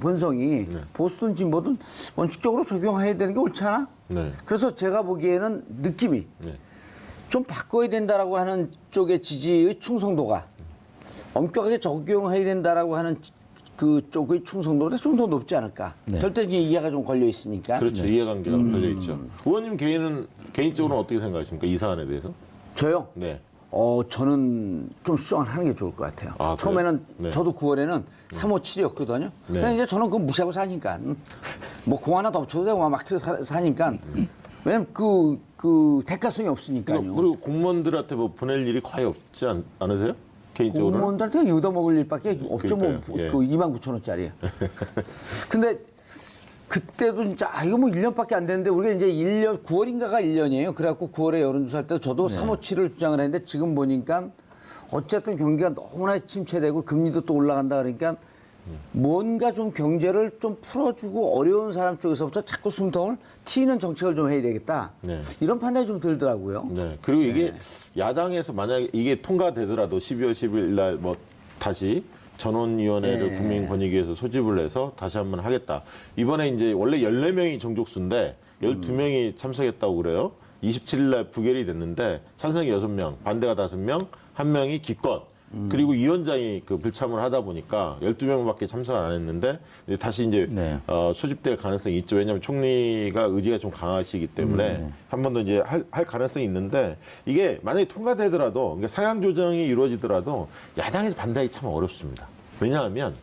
본성이 보수든 진보든 원칙적으로 적용해야 되는 게 옳지 않아? 네. 그래서 제가 보기에는 느낌이 네. 좀 바꿔야 된다라고 하는 쪽의 지지의 충성도가 엄격하게 적용해야 된다라고 하는 그쪽의 충성도보다 좀 더 높지 않을까. 네. 절대적인 이해가 좀 걸려 있으니까. 그렇죠. 이해관계가 걸려 있죠. 의원님 개인적으로는 어떻게 생각하십니까? 이 사안에 대해서? 저요? 네. 저는 좀 수정을 하는 게 좋을 것 같아요. 아, 처음에는 네. 저도 9월에는 357이었거든요. 네. 근데 이제 저는 그거 무시하고 사니까. 뭐 공 하나 덮쳐도 되고 막 사니까. 왜냐면 그 대가성이 없으니까요. 그리고 공무원들한테 뭐 보낼 일이 거의 없지 않으세요? 개인적으로는? 공무원들한테 얻어먹을 일밖에 없죠. 뭐, 그러니까요. 예. 그 29,000원짜리. 근데 그때도 진짜, 이거 뭐 1년밖에 안 됐는데, 우리가 이제 1년, 9월인가가 1년이에요. 그래갖고 9월에 여론조사할 때 저도 357을 주장을 했는데, 지금 보니까 어쨌든 경기가 너무나 침체되고 금리도 또 올라간다 그러니까 뭔가 좀 경제를 좀 풀어주고 어려운 사람 쪽에서부터 자꾸 숨통을 튀는 정책을 좀 해야 되겠다. 네. 이런 판단이 좀 들더라고요. 네. 그리고 이게 야당에서 만약에 이게 통과되더라도 12월 10일 날 뭐 다시 전원위원회를 국민권익위에서 소집을 해서 다시 한번 하겠다. 이번에 이제 원래 14명이 정족수인데 12명이 참석했다고 그래요. 27일 날 부결이 됐는데 찬성이 6명, 반대가 5명, 1명이 기권. 그리고 위원장이 그 불참을 하다 보니까 12명밖에 참석을 안 했는데 이제 다시 이제 네. 소집될 가능성이 있죠. 왜냐하면 총리가 의지가 좀 강하시기 때문에 한 번 더 이제 할 가능성이 있는데 이게 만약에 통과되더라도 그러니까 상향 조정이 이루어지더라도 야당에서 반대하기 참 어렵습니다. 왜냐하면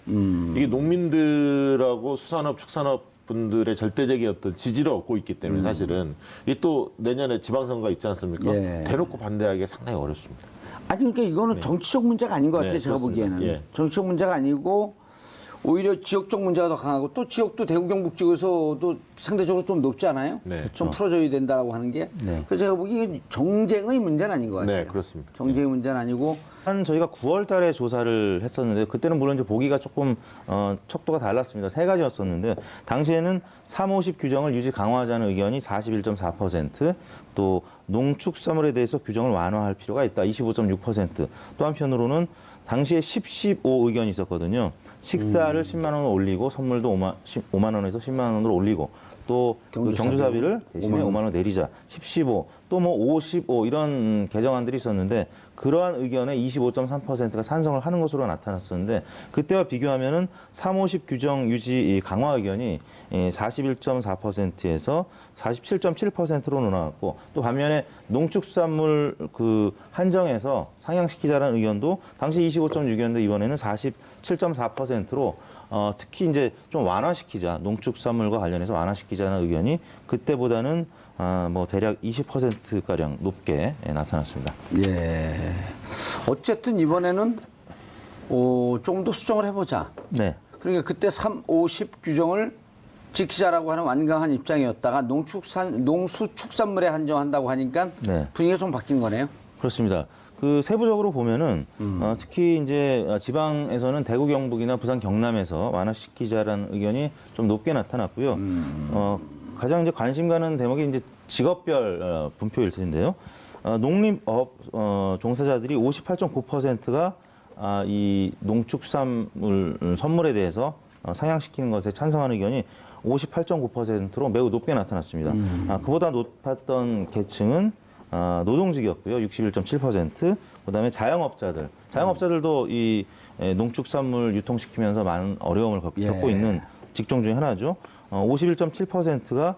이게 농민들하고 수산업, 축산업 분들의 절대적인 어떤 지지를 얻고 있기 때문에 사실은 이게 또 내년에 지방선거가 있지 않습니까? 예. 대놓고 반대하기가 상당히 어렵습니다. 아니 그러니까 이거는 정치적 문제가 아닌 것 같아요. 네, 제가 그렇습니다. 보기에는 예. 정치적 문제가 아니고 오히려 지역적 문제가 더 강하고 또 지역도 대구 경북 지역에서도 상대적으로 좀 높지 않아요? 네. 좀 풀어줘야 된다라고 하는 게. 네. 그래서 제가 보기에 정쟁의 문제는 아닌 것 같아요. 네, 그렇습니다. 정쟁의 문제는 아니고 한 저희가 9월 달에 조사를 했었는데 그때는 물론 이제 보기가 조금 척도가 달랐습니다. 세 가지였었는데 당시에는 350 규정을 유지 강화하자는 의견이 41.4%, 또 농축수산물에 대해서 규정을 완화할 필요가 있다 25.6%, 또 한편으로는 당시에 10.15 의견이 있었거든요. 식사를 10만 원을 올리고 선물도 5만 원에서 10만 원으로 올리고 또 경주사비를 대신에 5만 원 내리자. 10.15, 또 뭐 55 이런 개정안들이 있었는데 그러한 의견에 25.3%가 찬성을 하는 것으로 나타났었는데 그때와 비교하면은 350 규정 유지 강화 의견이 41.4%에서 47.7%로 나왔고, 또 반면에 농축수산물 그 한정해서 상향시키자라는 의견도 당시 25.6이었는데 이번에는 47.4%로 특히 이제 좀 완화시키자, 농축수산물과 관련해서 완화시키자는 의견이 그때보다는 뭐 대략 20%가량 높게 나타났습니다. 예. 어쨌든 이번에는 조금 더 수정을 해보자. 네. 그러니까 그때 50 규정을 지키자라고 하는 완강한 입장이었다가 농수축산물에 한정한다고 하니까 네. 분위기가 좀 바뀐 거네요. 그렇습니다. 그 세부적으로 보면은 특히 이제 지방에서는 대구 경북이나 부산 경남에서 완화시키자라는 의견이 좀 높게 나타났고요. 가장 이제 관심 가는 대목이 이제 직업별 분표일 텐데요. 농림업 종사자들이 58.9%가 이 농축수산물 선물에 대해서 상향시키는 것에 찬성하는 의견이 58.9%로 매우 높게 나타났습니다. 그보다 높았던 계층은 노동직이었고요. 61.7%. 그다음에 자영업자들도 이 농축산물 유통시키면서 많은 어려움을 겪고 있는 직종 중에 하나죠. 51.7%가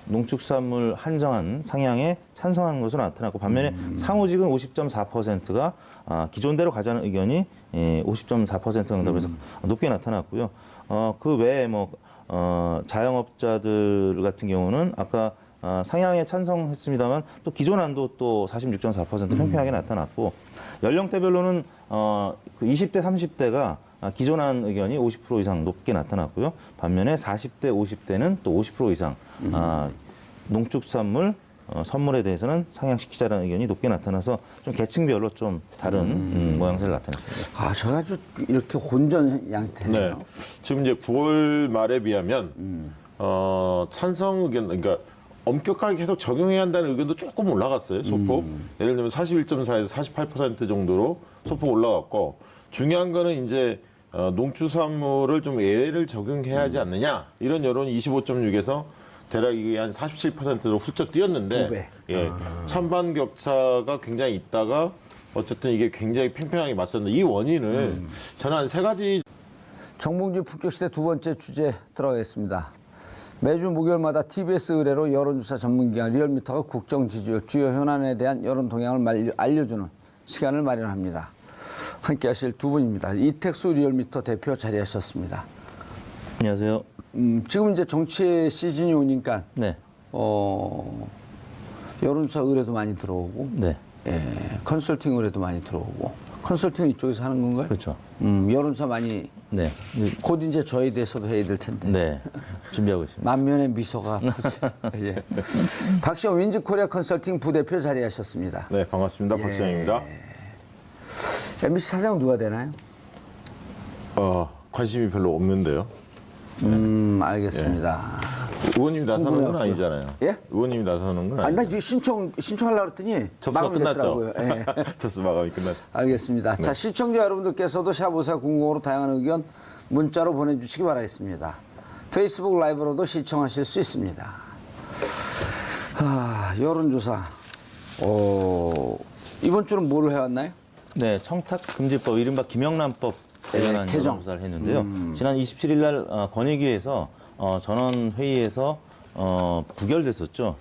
농축산물 한정한 상향에 찬성하는 것으로 나타났고, 반면에 사무직은 50.4%가 기존대로 가자는 의견이 50.4% 응답에서 높게 나타났고요. 그 외에 뭐 자영업자들 같은 경우는 아까 상향에 찬성했습니다만 또 기존 안도 또 46.4% 팽팽하게 나타났고, 연령대별로는 그 20대, 30대가 기존안 의견이 50% 이상 높게 나타났고요. 반면에 40대, 50대는 또 50% 이상 농축산물 선물에 대해서는 상향시키자라는 의견이 높게 나타나서 좀 계층별로 좀 다른 모양새를 나타냈습니다. 저 아주 이렇게 혼전 양태네요. 네. 지금 이제 9월 말에 비하면 찬성 의견, 그러니까 엄격하게 계속 적용해야 한다는 의견도 조금 올라갔어요. 소폭. 예를 들면 41.4에서 48% 정도로 소폭 올라갔고, 중요한 거는 이제 농축산물을 좀 예외를 적용해야 하지 않느냐, 이런 여론이 25.6에서 대략 이게 한 47%로 훌쩍 뛰었는데, 2배. 예, 찬반 격차가 굉장히 있다가 어쨌든 이게 굉장히 팽팽하게 맞섰는데, 이 원인을 저는 한 세 가지. 정봉주 품격시대 두 번째 주제 들어가겠습니다. 매주 목요일마다 TBS 의뢰로 여론조사 전문기관 리얼미터가 국정 지지율, 주요 현안에 대한 여론 동향을 알려주는 시간을 마련합니다. 함께 하실 두 분입니다. 이택수 리얼미터 대표 자리하셨습니다. 안녕하세요. 지금 이제 정치 시즌이 오니까 네. 여론조사 의뢰도 많이 들어오고, 네. 컨설팅 의뢰도 많이 들어오고. 컨설팅 이쪽에서 하는 건가요? 그렇죠. 여론조사 많이. 네. 곧 이제 저에 대해서도 해야 될 텐데. 네. 준비하고 있습니다. 만면의 미소가. 예. 박시영 윈즈코리아 컨설팅 부대표 자리하셨습니다. 네, 반갑습니다. 박시영입니다. MBC 사장 누가 되나요? 관심이 별로 없는데요. 알겠습니다. 의원님이 나서는 건 아니잖아요. 예? 의원님이 나서는 건 나 아니죠. 지금 신청하려고 했더니 접수가 마감이 끝났죠. 됐더라고요. 예. 접수 마감이 끝났죠. 알겠습니다. 자, 시청자 여러분들께서도 샵54 00으로 다양한 의견 문자로 보내주시기 바라겠습니다. 페이스북 라이브로도 시청하실 수 있습니다. 여론조사. 이번 주는 뭐를 해왔나요? 네, 청탁금지법, 이른바 김영란법 관련한 개정. 여론조사를 했는데요. 지난 27일 날 권익위에서 전원 회의에서 부결됐었죠.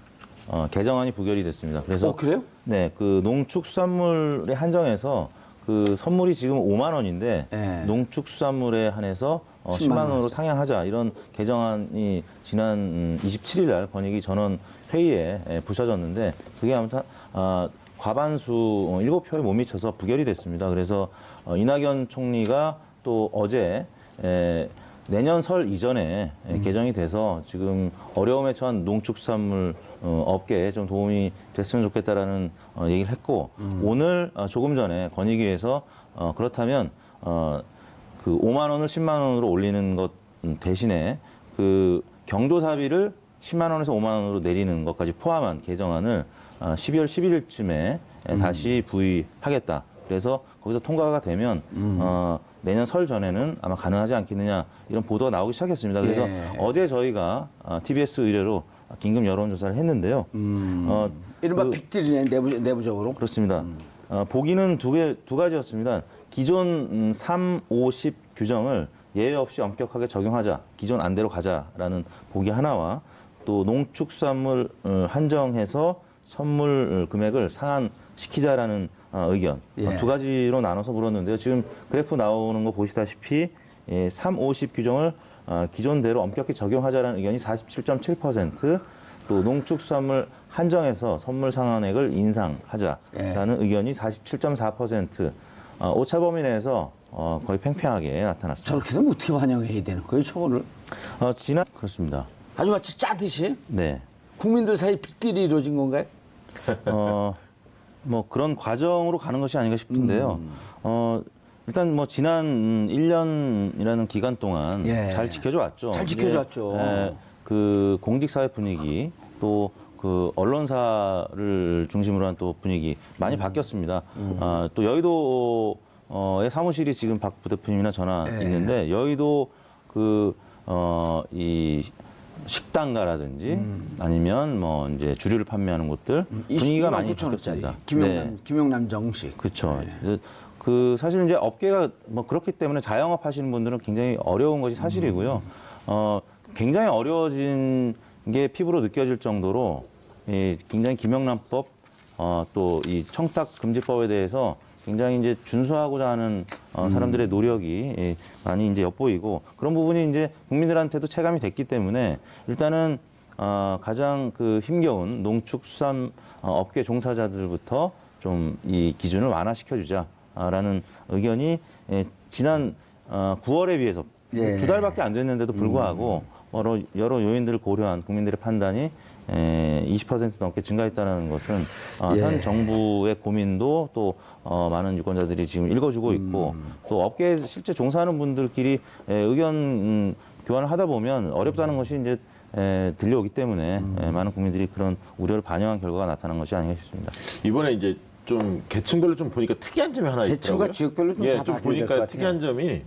개정안이 부결이 됐습니다. 그래서 그래요? 네, 그 농축수산물에 한정해서 그 선물이 지금 5만 원인데 네. 농축수산물에 한해서 10만 원으로 상향하자, 이런 개정안이 지난 27일 날 권익위 전원 회의에 부서졌는데 그게 아무튼 과반수 7표에 못 미쳐서 부결이 됐습니다. 그래서 이낙연 총리가 또 어제 내년 설 이전에 개정이 돼서 지금 어려움에 처한 농축산물 업계에 좀 도움이 됐으면 좋겠다라는 얘기를 했고 오늘 조금 전에 건의위에서 그렇다면 그 5만 원을 10만 원으로 올리는 것 대신에 그 경조사비를 10만 원에서 5만 원으로 내리는 것까지 포함한 개정안을 12월 11일쯤에 다시 부의하겠다. 그래서 거기서 통과가 되면 내년 설 전에는 아마 가능하지 않겠느냐 이런 보도가 나오기 시작했습니다. 그래서 예. 어제 저희가 TBS 의뢰로 긴급 여론조사를 했는데요. 이른바 빅딜이네 내부적으로. 그렇습니다. 보기는 두 가지였습니다. 기존 3, 50 규정을 예외 없이 엄격하게 적용하자, 기존 안대로 가자라는 보기 하나와 또 농축산물 한정해서 선물 금액을 상한시키자라는 의견 예. 두 가지로 나눠서 물었는데요. 지금 그래프 나오는 거 보시다시피 3, 50 규정을 기존대로 엄격히 적용하자라는 의견이 47.7%, 또 농축산물 한정해서 선물 상한액을 인상하자라는 의견이 47.4%, 오차 범위 내에서 거의 팽팽하게 나타났습니다. 저렇게 되면 어떻게 반영해야 되는 거예요, 저거를? 그렇습니다. 아주 마치 짜듯이 네. 국민들 사이 빅딜이 이루어진 건가요? 뭐 그런 과정으로 가는 것이 아닌가 싶은데요. 일단 뭐 지난 1년이라는 기간 동안 예. 잘 지켜져 왔죠. 잘 지켜져 왔죠. 그 공직사회 분위기 또 그 언론사를 중심으로 한 또 분위기 많이 바뀌었습니다. 또 여의도의 사무실이 지금 박 부대표님이나 저나 예. 있는데 여의도 이 식당가라든지 아니면 뭐 이제 주류를 판매하는 곳들 분위기가 많이 9천 원짜리 바뀌었습니다. 김영남 정식. 그렇죠. 그 사실 이제 업계가 뭐 그렇기 때문에 자영업 하시는 분들은 굉장히 어려운 것이 사실이고요. 굉장히 어려워진 게 피부로 느껴질 정도로 굉장히 김영란법 또 이 청탁 금지법에 대해서 굉장히 이제 준수하고자 하는 사람들의 노력이 많이 이제 엿보이고 그런 부분이 이제 국민들한테도 체감이 됐기 때문에 일단은 가장 그 힘겨운 농축수산 업계 종사자들부터 좀 이 기준을 완화시켜주자라는 의견이 지난 9월에 비해서 예. 2달밖에 안 됐는데도 불구하고 여러 요인들을 고려한 국민들의 판단이 20% 넘게 증가했다는 것은 예. 현 정부의 고민도 또 많은 유권자들이 지금 읽어주고 있고 또 업계에 실제 종사하는 분들끼리 의견 교환을 하다 보면 어렵다는 것이 이제 들려오기 때문에 많은 국민들이 그런 우려를 반영한 결과가 나타난 것이 아닌가 싶습니다. 이번에 이제 좀 계층별로 좀 보니까 특이한 점이 하나 있더라고요. 계층과 지역별로 좀 다 좀 바뀌어야 될것 보니까 같아요. 특이한 점이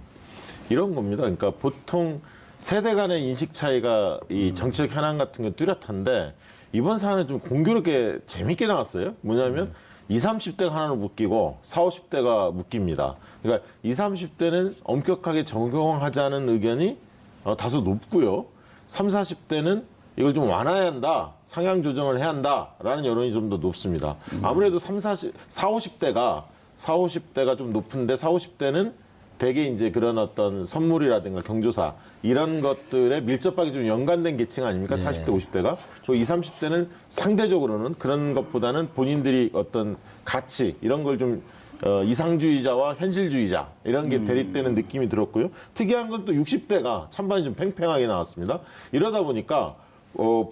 이런 겁니다. 그러니까 보통 세대 간의 인식 차이가 이 정치적 현안 같은 게 뚜렷한데 이번 사안은 좀 공교롭게 재밌게 나왔어요. 뭐냐면 20, 30대가 하나로 묶이고 40, 50대가 묶입니다. 그러니까 20, 30대는 엄격하게 적용하자는 의견이 다소 높고요. 30, 40대는 이걸 좀 완화해야 한다. 상향 조정을 해야 한다라는 여론이 좀 더 높습니다. 아무래도 40, 50대가 좀 높은데 40, 50대는 대개 이제 그런 어떤 선물이라든가 경조사 이런 것들에 밀접하게 좀 연관된 계층 아닙니까? 네. 40대, 50대가. 저 20, 30대는 상대적으로는 그런 것보다는 본인들이 어떤 가치 이런 걸 좀 이상주의자와 현실주의자 이런 게 대립되는 느낌이 들었고요. 특이한 건 또 60대가 찬반이 좀 팽팽하게 나왔습니다. 이러다 보니까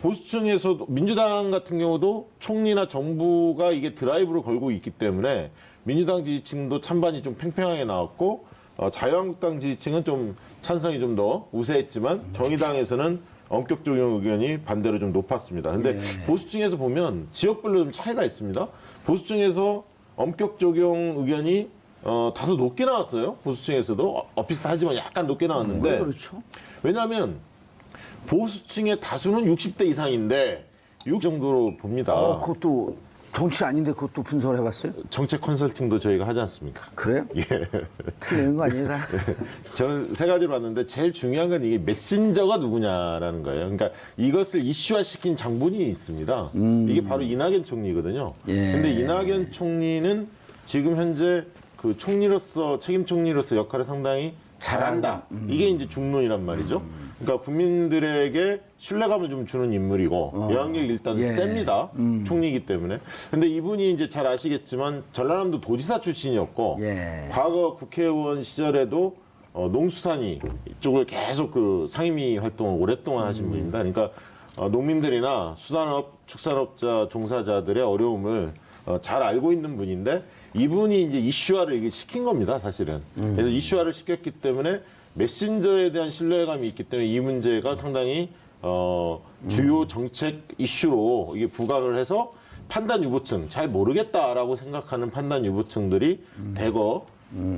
보수층에서도 민주당 같은 경우도 총리나 정부가 이게 드라이브를 걸고 있기 때문에 민주당 지지층도 찬반이 좀 팽팽하게 나왔고 자유한국당 지지층은 좀 찬성이 좀 더 우세했지만 정의당에서는 엄격 적용 의견이 반대로 좀 높았습니다. 근데 보수층에서 보면 지역별로 좀 차이가 있습니다. 보수층에서 엄격 적용 의견이 다소 높게 나왔어요. 보수층에서도 비슷하지만 약간 높게 나왔는데 그렇죠. 왜냐하면 보수층의 다수는 60대 이상인데 6 정도로 봅니다. 그것도 정치 아닌데 그것도 분석을 해봤어요? 정책 컨설팅도 저희가 하지 않습니까? 그래요? 예. 틀리는 거 아니다. 저는 세 가지로 봤는데 제일 중요한 건 이게 메신저가 누구냐라는 거예요. 그러니까 이것을 이슈화시킨 장본인이 있습니다. 이게 바로 이낙연 총리거든요. 예. 근데 이낙연 총리는 지금 현재 그 총리로서 책임 총리로서 역할을 상당히 잘한다. 이게 이제 중론이란 말이죠. 그러니까 국민들에게 신뢰감을 좀 주는 인물이고 영향력이 일단 예. 셉니다. 총리이기 때문에. 근데 이분이 이제 잘 아시겠지만 전라남도 도지사 출신이었고 예. 과거 국회의원 시절에도 농수산이 이쪽을 계속 그 상임위 활동을 오랫동안 하신 분입니다. 그러니까 농민들이나 수산업, 축산업자, 종사자들의 어려움을 잘 알고 있는 분인데 이분이 이제 이슈화를 이게 시킨 겁니다, 사실은. 그래서 이슈화를 시켰기 때문에 메신저에 대한 신뢰감이 있기 때문에 이 문제가 상당히 주요 정책 이슈로 이게 부각을 해서 판단 유보층, 잘 모르겠다라고 생각하는 판단 유보층들이 대거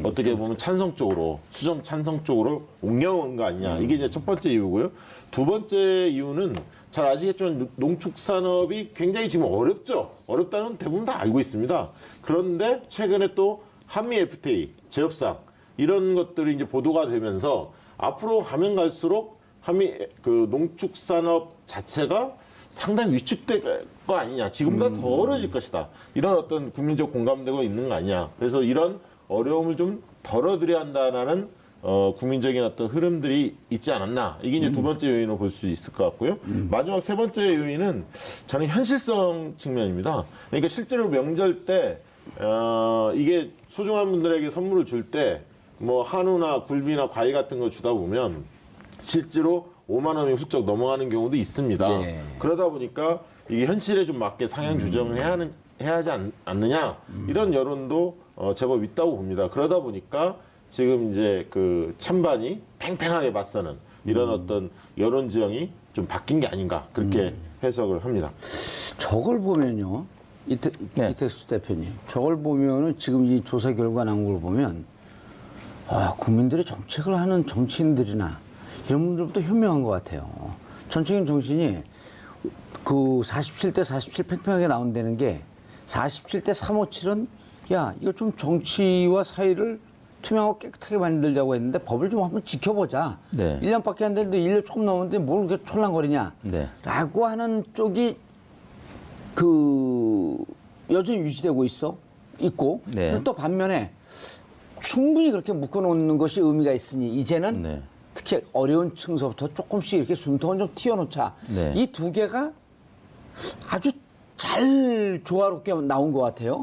어떻게 보면 찬성 쪽으로, 수정 찬성 쪽으로 옮겨온 거 아니냐. 이게 이제 첫 번째 이유고요. 두 번째 이유는 잘 아시겠지만 농축산업이 굉장히 지금 어렵죠. 어렵다는 대부분 다 알고 있습니다. 그런데 최근에 또 한미 FTA, 재협상 이런 것들이 이제 보도가 되면서 앞으로 가면 갈수록 한미 그 농축산업 자체가 상당히 위축될 거 아니냐. 지금보다 더 어려워질 것이다. 이런 어떤 국민적 공감대가 있는 거 아니냐. 그래서 이런 어려움을 좀 덜어드려야 한다는 국민적인 어떤 흐름들이 있지 않았나. 이게 이제 두 번째 요인으로 볼 수 있을 것 같고요. 마지막 세 번째 요인은 저는 현실성 측면입니다. 그러니까 실제로 명절 때 이게 소중한 분들에게 선물을 줄 때 뭐 한우나 굴비나 과일 같은 거 주다 보면 실제로 5만 원이 훌쩍 넘어가는 경우도 있습니다. 예. 그러다 보니까 이게 현실에 좀 맞게 상향 조정을 해야 하지 않느냐 이런 여론도 제법 있다고 봅니다. 그러다 보니까 지금 이제 그 찬반이 팽팽하게 맞서는 이런 어떤 여론 지형이 좀 바뀐 게 아닌가 그렇게 해석을 합니다. 저걸 보면요, 이택수 대표님, 저걸 보면은 지금 이 조사 결과 나온 걸 보면 국민들이 정책을 하는 정치인들이나 이런 분들부터 현명한 것 같아요. 전체적인 정신이 그 47대 47 팽팽하게 나온다는 게 47대 357은 야, 이거 좀 정치와 사회를 투명하고 깨끗하게 만들자고 했는데 법을 좀 한번 지켜보자. 네. 1년밖에 안 됐는데 1년 조금 넘었는데 뭘 그렇게 촐랑거리냐. 네. 라고 하는 쪽이 그 여전히 유지되고 있고 네. 또 반면에 충분히 그렇게 묶어놓는 것이 의미가 있으니 이제는 네. 특히 어려운 층서부터 조금씩 이렇게 숨통을 좀 틔워놓자. 네. 이 두 개가 아주 잘 조화롭게 나온 것 같아요.